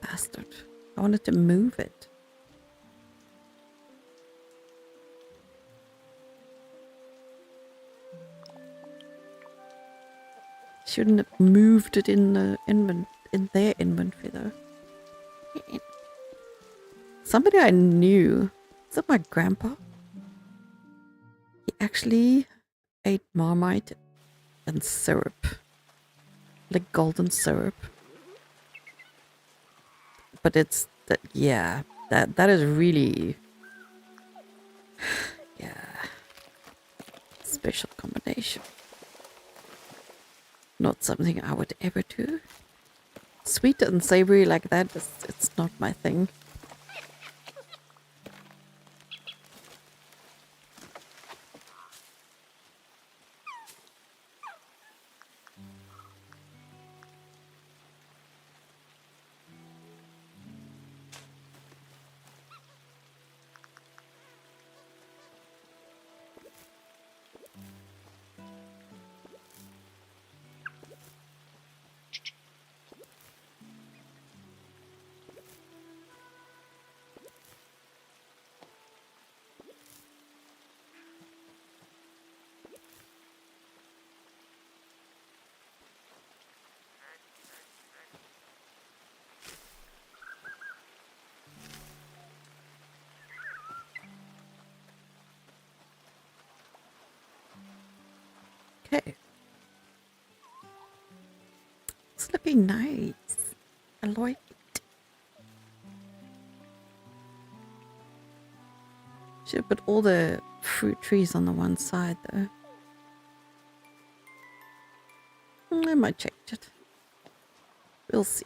Bastard. I wanted to move it. Shouldn't have moved it in the in their inventory though. Somebody I knew. Is that my grandpa? He actually ate Marmite and syrup. Like golden syrup. But it's that, yeah, that is really, yeah, special combination. Not something I would ever do. Sweet and savory like that, it's not my thing. Okay. It's looking nice. I like it. Should put all the fruit trees on the one side though. I might change it. We'll see.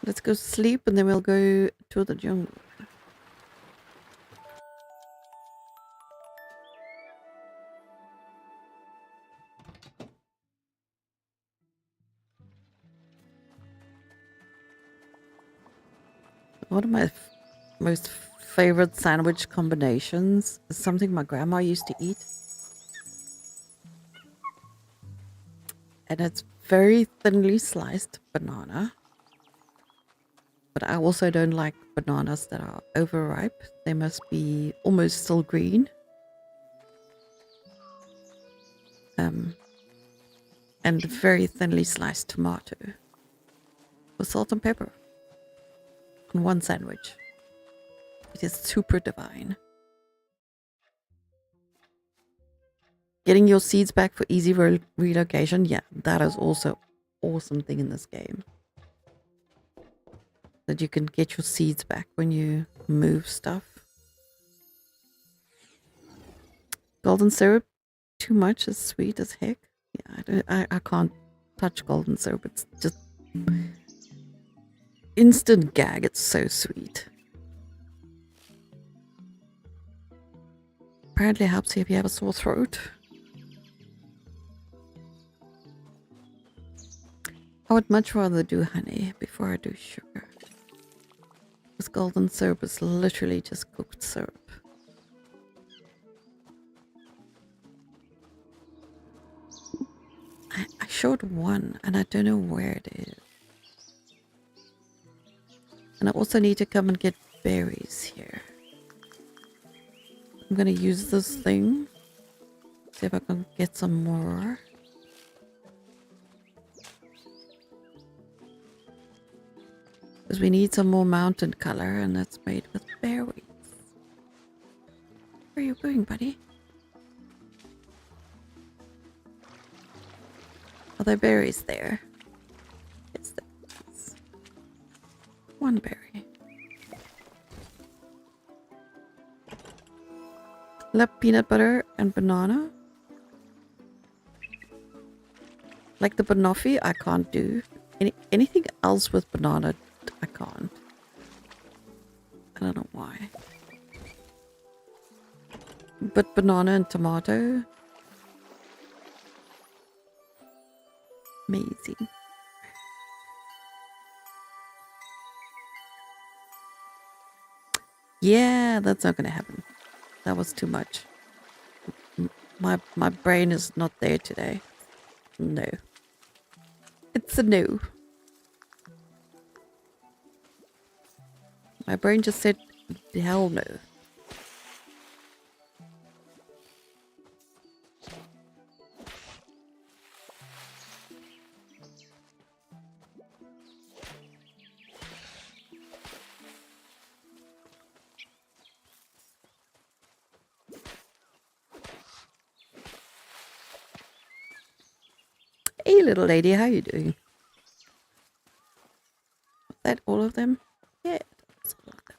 Let's go sleep and then we'll go to the jungle. One of my most favorite sandwich combinations is something my grandma used to eat. And it's very thinly sliced banana. But I also don't like bananas that are overripe. They must be almost still green. And very thinly sliced tomato with salt and pepper on one sandwich. It is super divine. Getting your seeds back for easy relocation. Yeah, that is also awesome thing in this game. That you can get your seeds back when you move stuff. Golden syrup, too much, is sweet as heck. Yeah, I can't touch golden syrup. It's just instant gag. It's so sweet. Apparently helps you if you have a sore throat. I would much rather do honey before I do sugar. This golden syrup is literally just cooked syrup. I showed one and I don't know where it is. And I also need to come and get berries here. I'm gonna use this thing. See if I can get some more. we need some more mountain color, and that's made with berries. Where are you going, buddy? Are there berries there? Yes, there is. One berry. Love peanut butter and banana. Like the banoffee, I can't do. Anything else with banana, I can't. I don't know why. But banana and tomato, amazing. Yeah, that's not gonna happen. That was too much. My brain is not there today. No. It's a no. My brain just said, hell no. Hey, little lady, how you doing? Was that all of them? Yeah, that's all of them.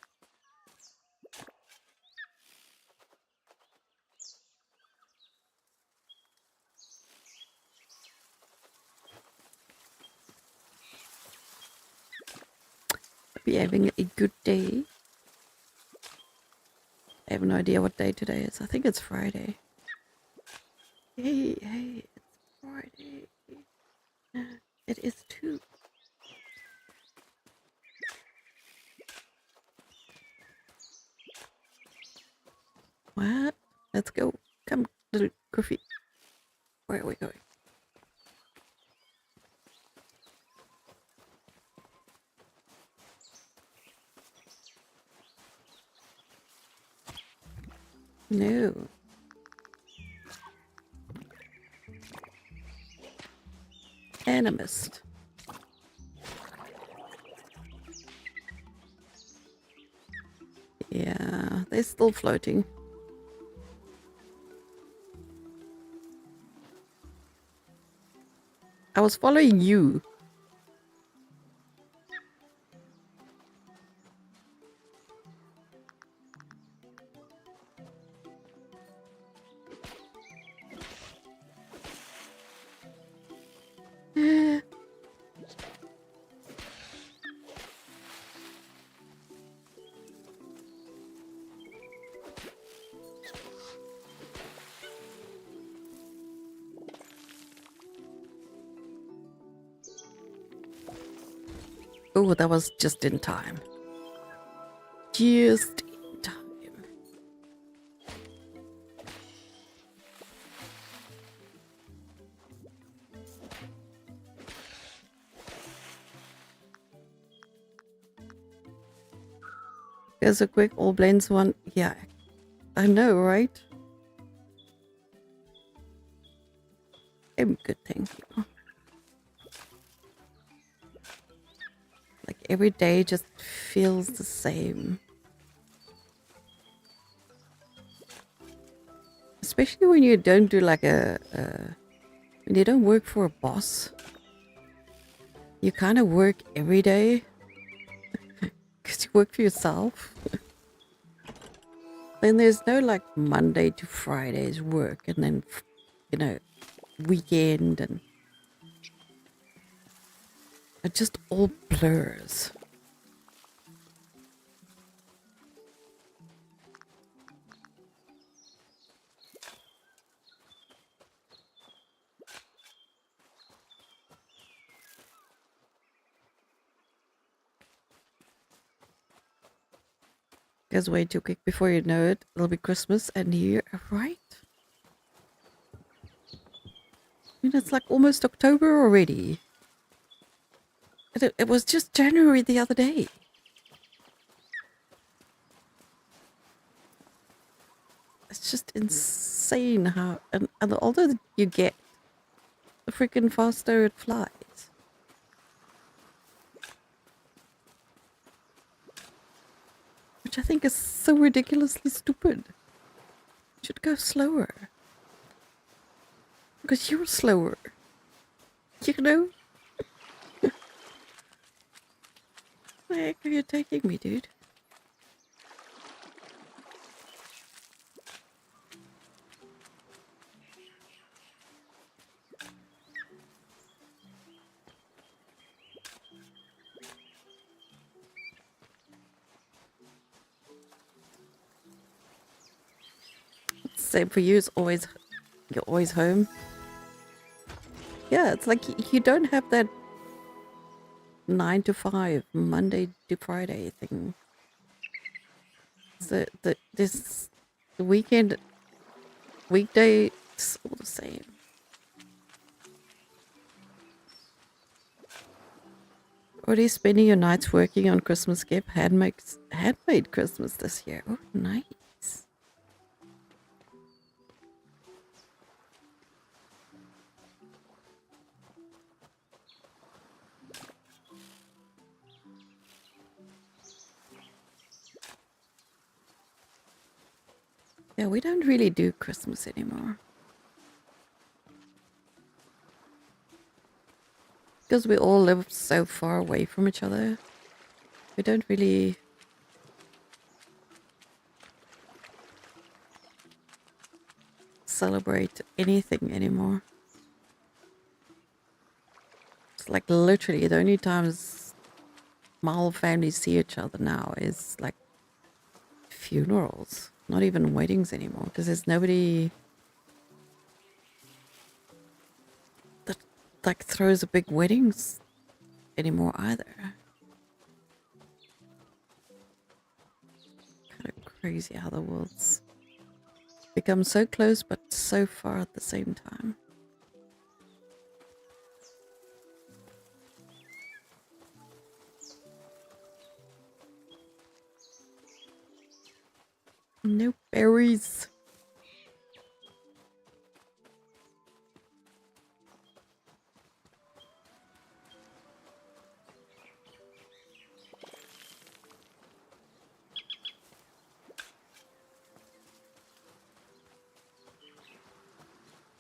Hope you're having a good day. I have no idea what day today is. I think it's Friday. Hey, it's Friday. It is too. What? Let's go. Come, little Goofy. Where are we going? No. Animist. Yeah, they're still floating. I was following you. Oh, that was just in time. Just in time. There's a quick all blends one. Yeah, I know, right? Good, thank you. Like every day just feels the same. Especially when you don't do like when you don't work for a boss. You kind of work every day because you work for yourself. Then there's no like Monday to Fridays work and then, you know, weekend, and it just all blurs. Goes way too quick. Before you know it, it'll be Christmas and New Year, right? I mean, it's like almost October already. It was just January the other day. It's just insane how, and the older you get, the freaking faster it flies. which I think is so ridiculously stupid. You should go slower. Because you're slower. You know? Where the heck are you taking me, dude? Same for you, you're always home. Yeah, it's like you don't have that 9 to 5, Monday to Friday thing. So the weekend, weekday, it's all the same. Already spending your nights working on Christmas gift, handmade Christmas this year. Oh, nice. Yeah, we don't really do Christmas anymore. Because we all live so far away from each other. We don't really celebrate anything anymore. It's like literally the only times my whole family see each other now is like funerals, not even weddings anymore, because there's nobody that like throws a big weddings anymore either. Kind of crazy how the world's become so close but so far at the same time. No berries.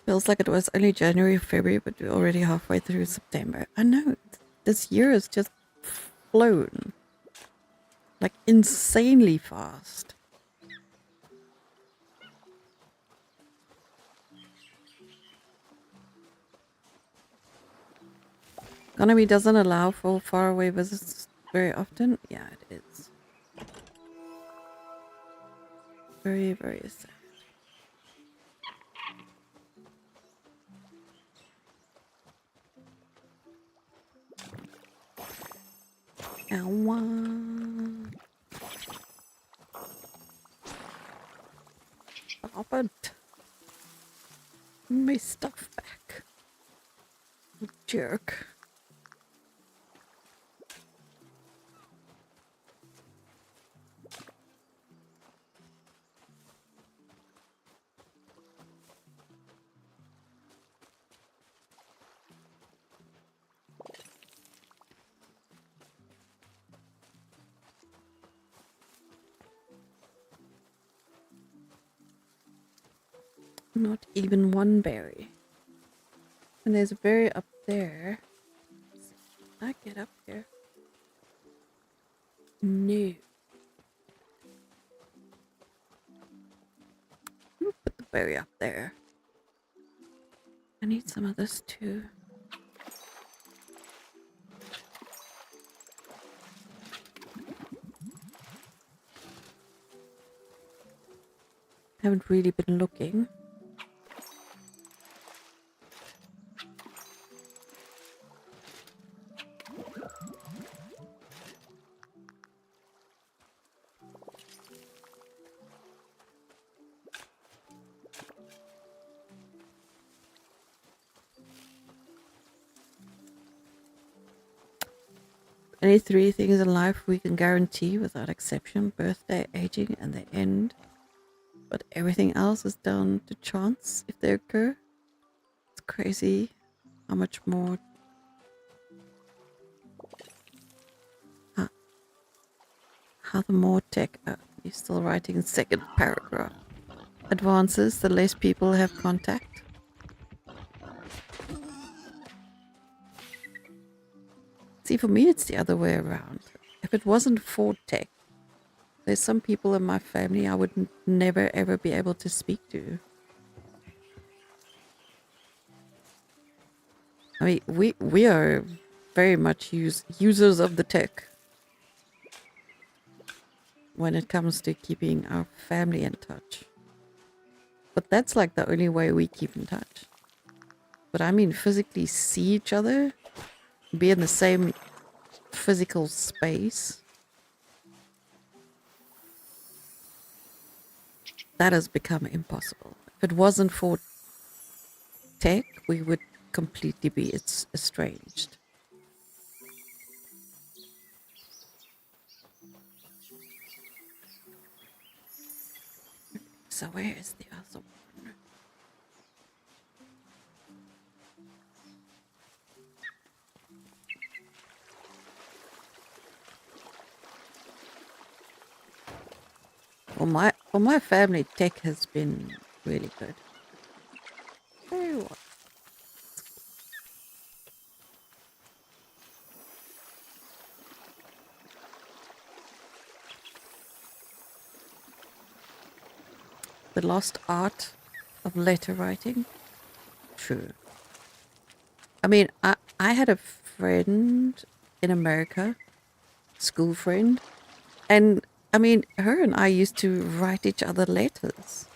Feels like it was only January or February, but we're already halfway through September. I know, this year has just flown. Like insanely fast. Economy doesn't allow for faraway visits very often. Yeah, it is. Very, very sad. Ow. Stop it. My stuff back. Jerk. Not even one berry. And there's a berry up there. Can I get up here? No. Put the berry up there. I need some of this too. Haven't really been looking. Any three things in life we can guarantee without exception: birthday, aging, and the end. But everything else is down to chance if they occur. It's crazy how much more. how the more tech, you're still writing second paragraph, advances, the less people have contact. See, for me, it's the other way around. If it wasn't for tech, there's some people in my family I would never ever be able to speak to. I mean, we are very much users of the tech when it comes to keeping our family in touch. But that's like the only way we keep in touch. But I mean, physically see each other, be in the same physical space. That has become impossible. If it wasn't for tech, we would completely be estranged. So where is the other one? For my family, tech has been really good. Very well. The lost art of letter writing? True. I mean, I had a friend in America, school friend, and I mean, her and I used to write each other letters.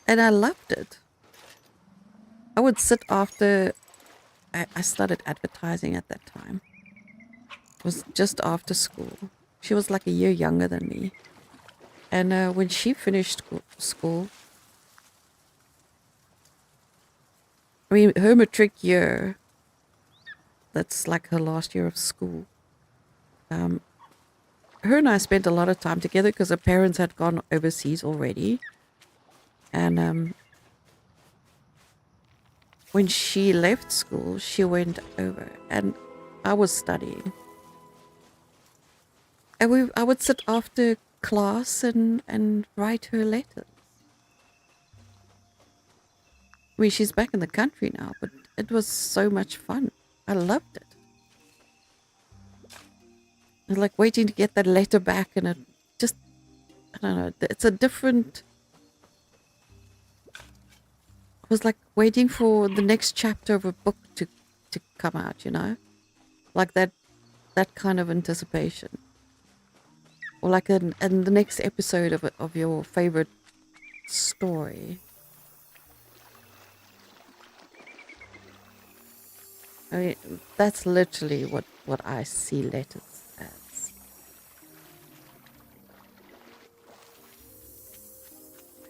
And I loved it. I would sit after I started advertising at that time. It was just after school. She was like a year younger than me. And when she finished school, I mean, her matric year, that's like her last year of school. Her and I spent a lot of time together because her parents had gone overseas already. And when she left school, she went over and I was studying. And I would sit after class and write her letters. I mean, she's back in the country now, but it was so much fun. I loved it. It was like waiting to get that letter back, and it just, I don't know, it's a different. It was like waiting for the next chapter of a book to come out, you know? Like that kind of anticipation. Or like in the next episode of your favorite story. I mean, that's literally what I see letters as.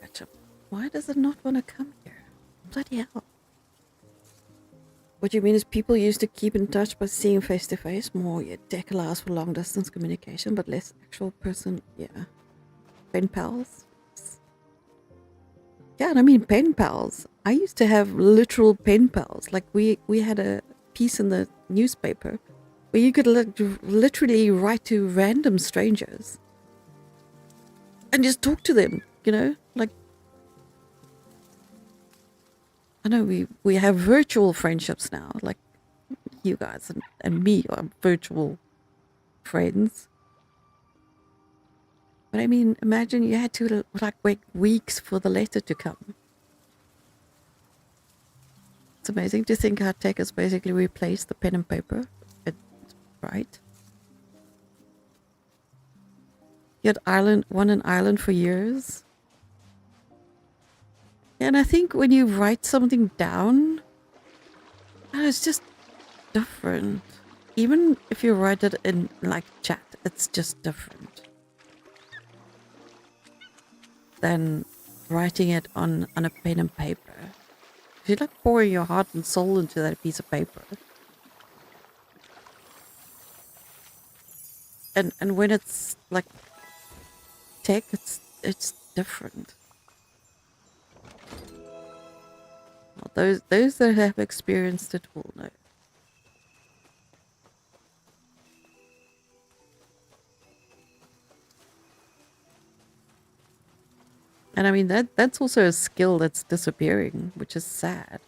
Gotcha. Why does it not want to come here? Bloody hell. What you mean is people used to keep in touch by seeing face to face more. Yeah, tech allows for long distance communication, but less actual person. Yeah. Pen pals. Yeah, and I mean pen pals. I used to have literal pen pals. Like we had a piece in the newspaper where you could literally write to random strangers and just talk to them, you know? Like, I know we have virtual friendships now, like you guys and me are virtual friends. But I mean, imagine you had to like wait weeks for the letter to come. It's amazing to think how tech has basically replaced the pen and paper. Right? You had one in Ireland for years. And I think when you write something down, it's just different. Even if you write it in like chat, it's just different than writing it on a pen and paper. You're like pouring your heart and soul into that piece of paper. And when it's like tech, it's different. Well, those that have experienced it will know. And I mean, that's also a skill that's disappearing, which is sad.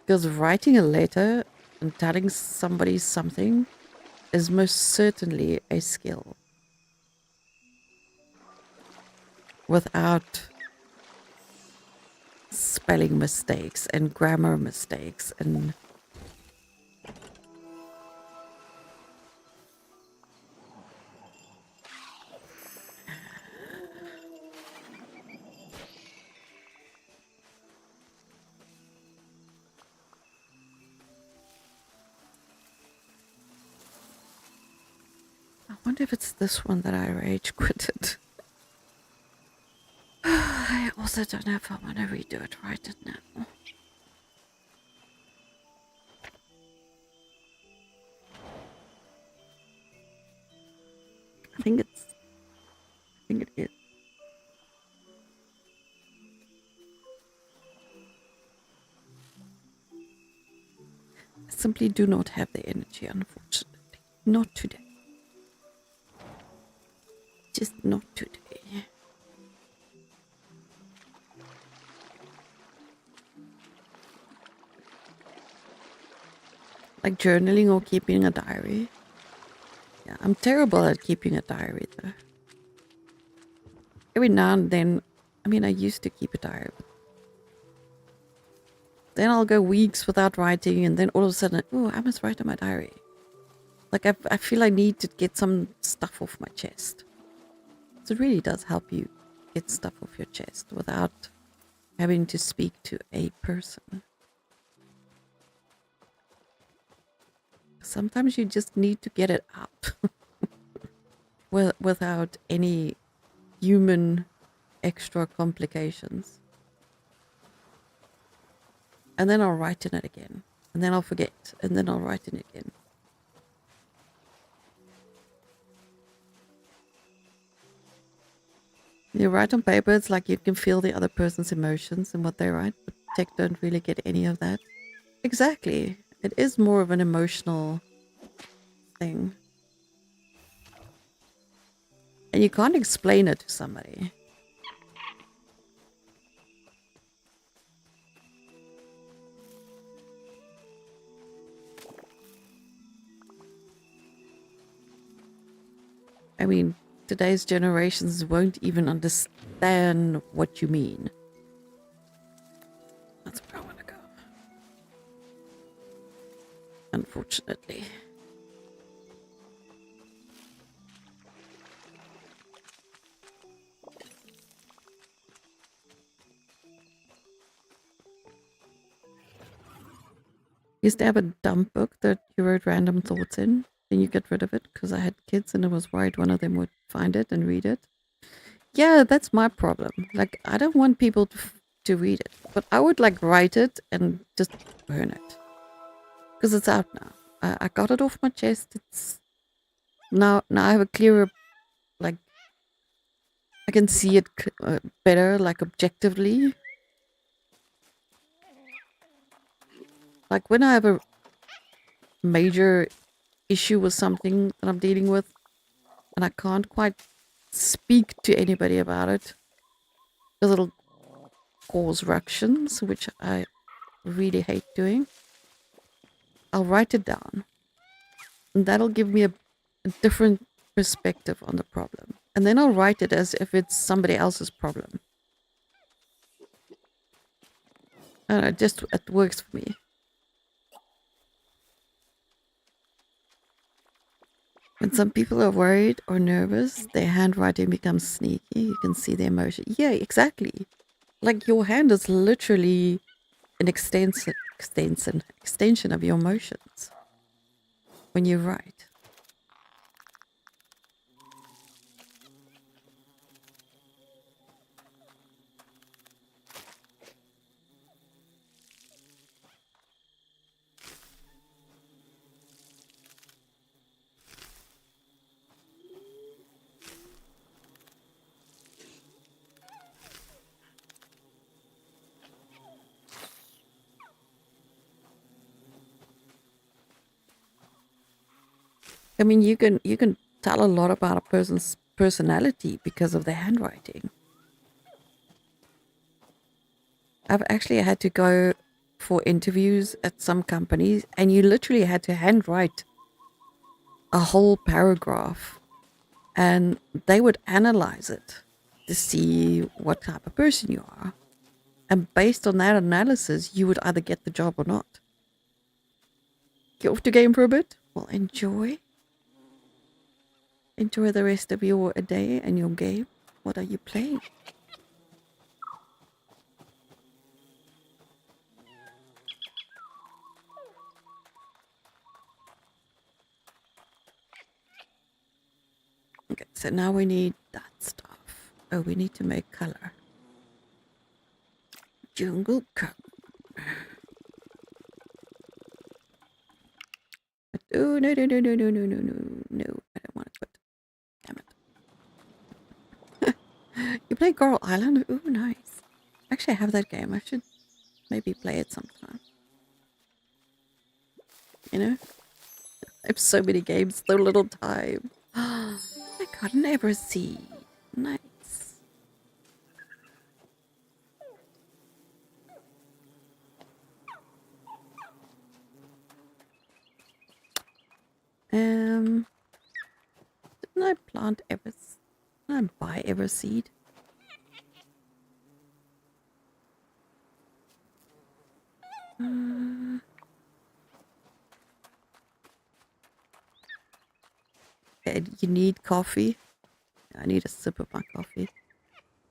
Because writing a letter and telling somebody something is most certainly a skill. Without spelling mistakes and grammar mistakes and I wonder if it's this one that I rage quitted. I also don't know if I want to redo it right now. I think it is. I simply do not have the energy, unfortunately. Not today. Just not today. Like journaling or keeping a diary. Yeah, I'm terrible at keeping a diary though. Every now and then, I mean, I used to keep a diary. But then I'll go weeks without writing, and then all of a sudden, oh, I must write in my diary. Like I feel I need to get some stuff off my chest. So it really does help you get stuff off your chest without having to speak to a person. Sometimes you just need to get it out without any human extra complications. And then I'll write in it again. And then I'll forget. And then I'll write in it again. You write on paper, it's like you can feel the other person's emotions and what they write, but tech don't really get any of that. Exactly. It is more of an emotional thing. And you can't explain it to somebody. I mean, today's generations won't even understand what you mean. That's where I want to go. Unfortunately. Used to have a dump book that you wrote random thoughts in. Then you get rid of it because I had kids and I was worried one of them would find it and read it. Yeah, that's my problem. Like, I don't want people to read it, but I would like write it and just burn it because it's out now. I got it off my chest. It's now I have a clearer, like, I can see it better, like objectively. Like when I have a major issue with something that I'm dealing with and I can't quite speak to anybody about it because it'll cause ructions, which I really hate doing. I'll write it down and that'll give me a different perspective on the problem. And then I'll write it as if it's somebody else's problem. I don't know, just it works for me. When some people are worried or nervous, their handwriting becomes sneaky. You can see the emotion. Yeah, exactly. Like your hand is literally an extension of your emotions when you write. I mean, you can tell a lot about a person's personality because of their handwriting. I've actually had to go for interviews at some companies, and you literally had to handwrite a whole paragraph, and they would analyze it to see what type of person you are. And based on that analysis, you would either get the job or not. Get off the game for a bit? Well, enjoy. Enjoy the rest of your day and your game. What are you playing? Okay, so now we need that stuff. Oh, we need to make color. Jungle color. Oh, no, no, no, no, no, no, no, no, no. I don't want to put. Damn it. You play Coral Island? Ooh, nice. Actually, I have that game. I should maybe play it sometime. You know? I have so many games, so little time. I got an ever seed. Nice. Didn't I plant ever? Didn't I buy ever seed? Okay, you need coffee. I need a sip of my coffee.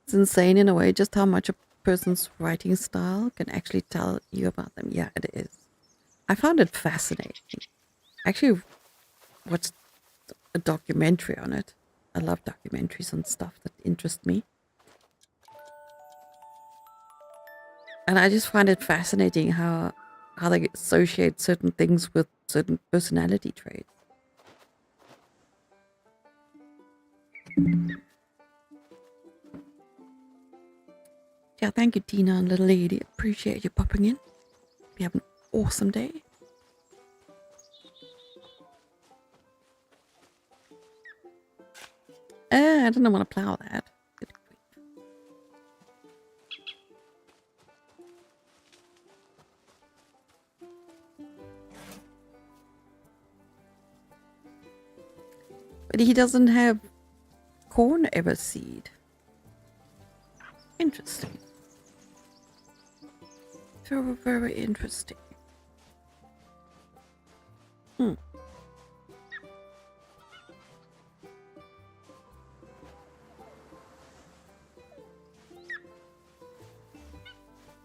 It's insane in a way just how much a person's writing style can actually tell you about them. Yeah, it is. I found it fascinating. Actually, watched a documentary on it. I love documentaries on stuff that interest me. And I just find it fascinating how they associate certain things with certain personality traits. Yeah, thank you, Tina and little lady. Appreciate you popping in. You have an awesome day. I didn't want to plow that. Good grief. But he doesn't have corn ever seed. Interesting. Very, very interesting.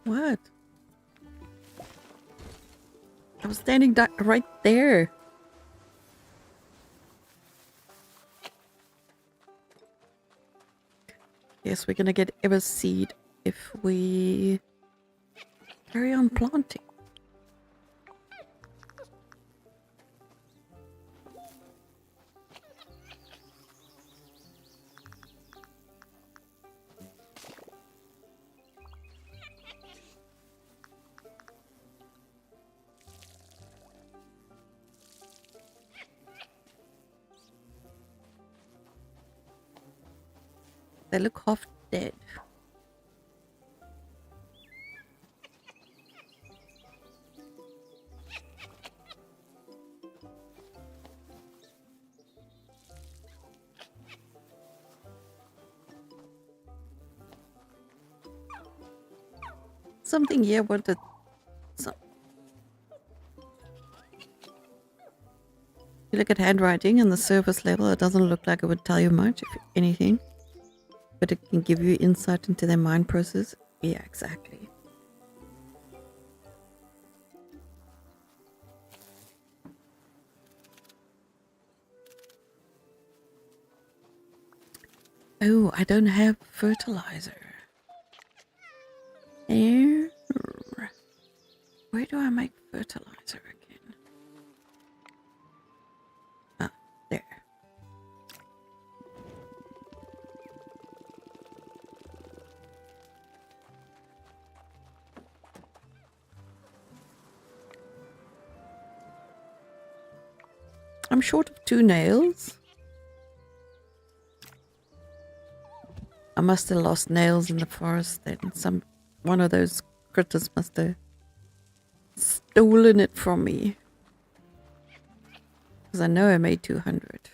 What? I was standing right there. Yes, we're gonna get ever seed if we carry on planting. They look half dead. Something here wanted some. You look at handwriting and the surface level, it doesn't look like it would tell you much, if anything. But it can give you insight into their mind process. Yeah, exactly. Oh, I don't have fertilizer. There. Where do I make fertilizer again? Ah, there. I'm short of 2 nails. must have lost nails in the forest then. One of those critters must have stolen it from me. Because I know I made 200.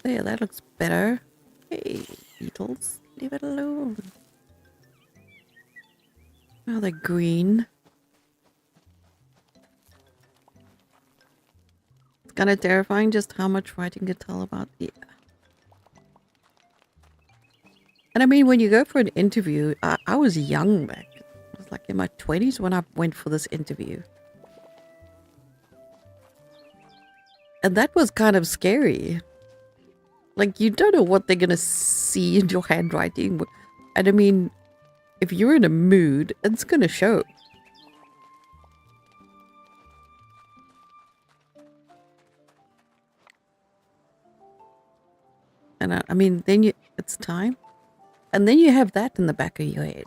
There, that looks better. Hey, beetles, leave it alone. Oh, they're green. It's kind of terrifying just how much writing can tell about the... And I mean, when you go for an interview, I was young back. I was like in my 20s when I went for this interview. And that was kind of scary. Like, you don't know what they're going to see in your handwriting. And I mean, if you're in a mood, it's going to show. And I mean, then it's time. And then you have that in the back of your head.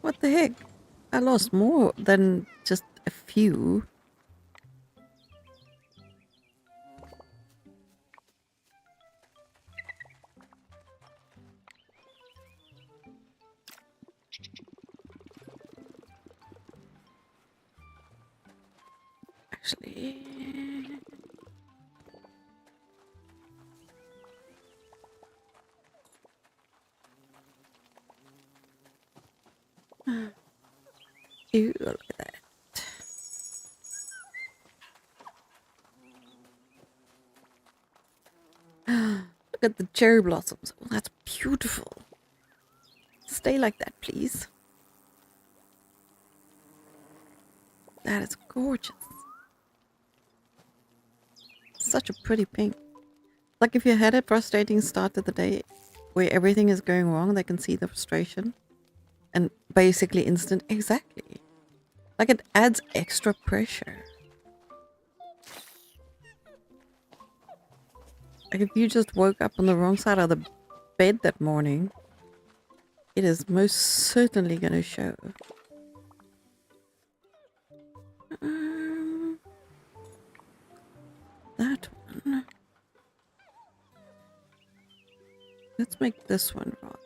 What the heck? I lost more than just a few. Actually... Ew, look at that. Look at the cherry blossoms. Oh, that's beautiful. Stay like that, please. That is gorgeous. Such a pretty pink. Like if you had a frustrating start to the day where everything is going wrong, they can see the frustration. And basically instant, exactly. Like it adds extra pressure. Like if you just woke up on the wrong side of the bed that morning, it is most certainly going to show. That one. Let's make this one rather.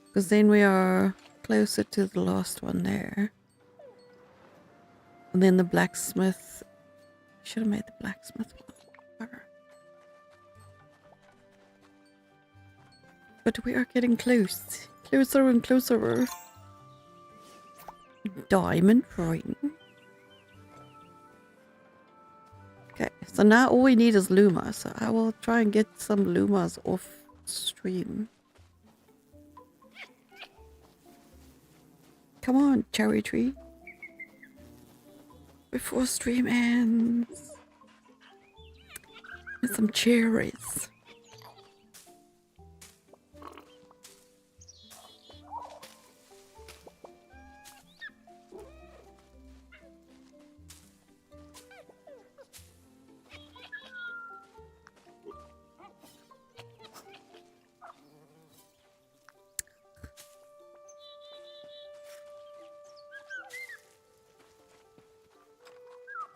Because then we are closer to the last one there. And then the blacksmith. Should have made the blacksmith one. But we are getting close. Closer and closer. Diamond ring. Okay, so now all we need is Luma. So I will try and get some Lumas off stream. Come on, cherry tree. Before stream ends. With some cherries.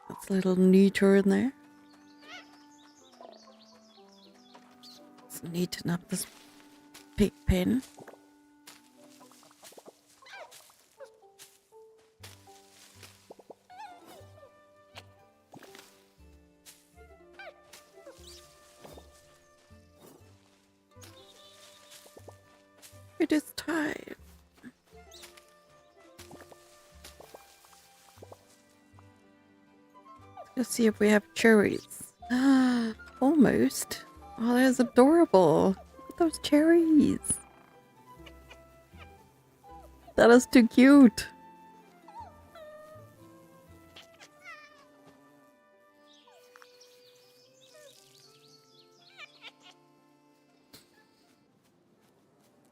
That's a little neater in there. Let's neaten up this pig pen. It is time. Let's see if we have cherries. Ah, almost. Oh, that is adorable. Look at those cherries. That is too cute.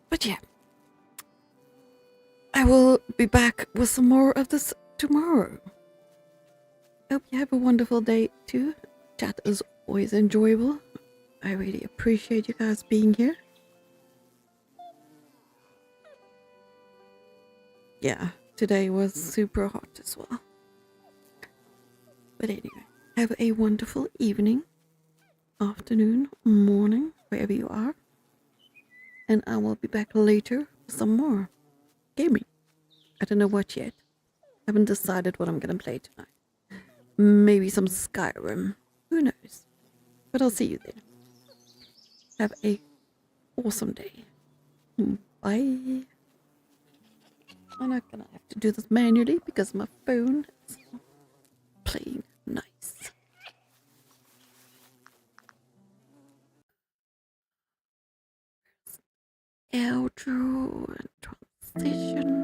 But yeah, I will be back with some more of this tomorrow. Hope you have a wonderful day too. Chat is always enjoyable. I really appreciate you guys being here. Yeah, today was super hot as well. But anyway, have a wonderful evening, afternoon, morning, wherever you are. And I will be back later for some more gaming. I don't know what yet. Haven't decided what I'm gonna play tonight. Maybe some Skyrim. Who knows? But I'll see you then. Have a awesome day. Bye. I'm not gonna have to do this manually because my phone is playing nice. Outro and transition.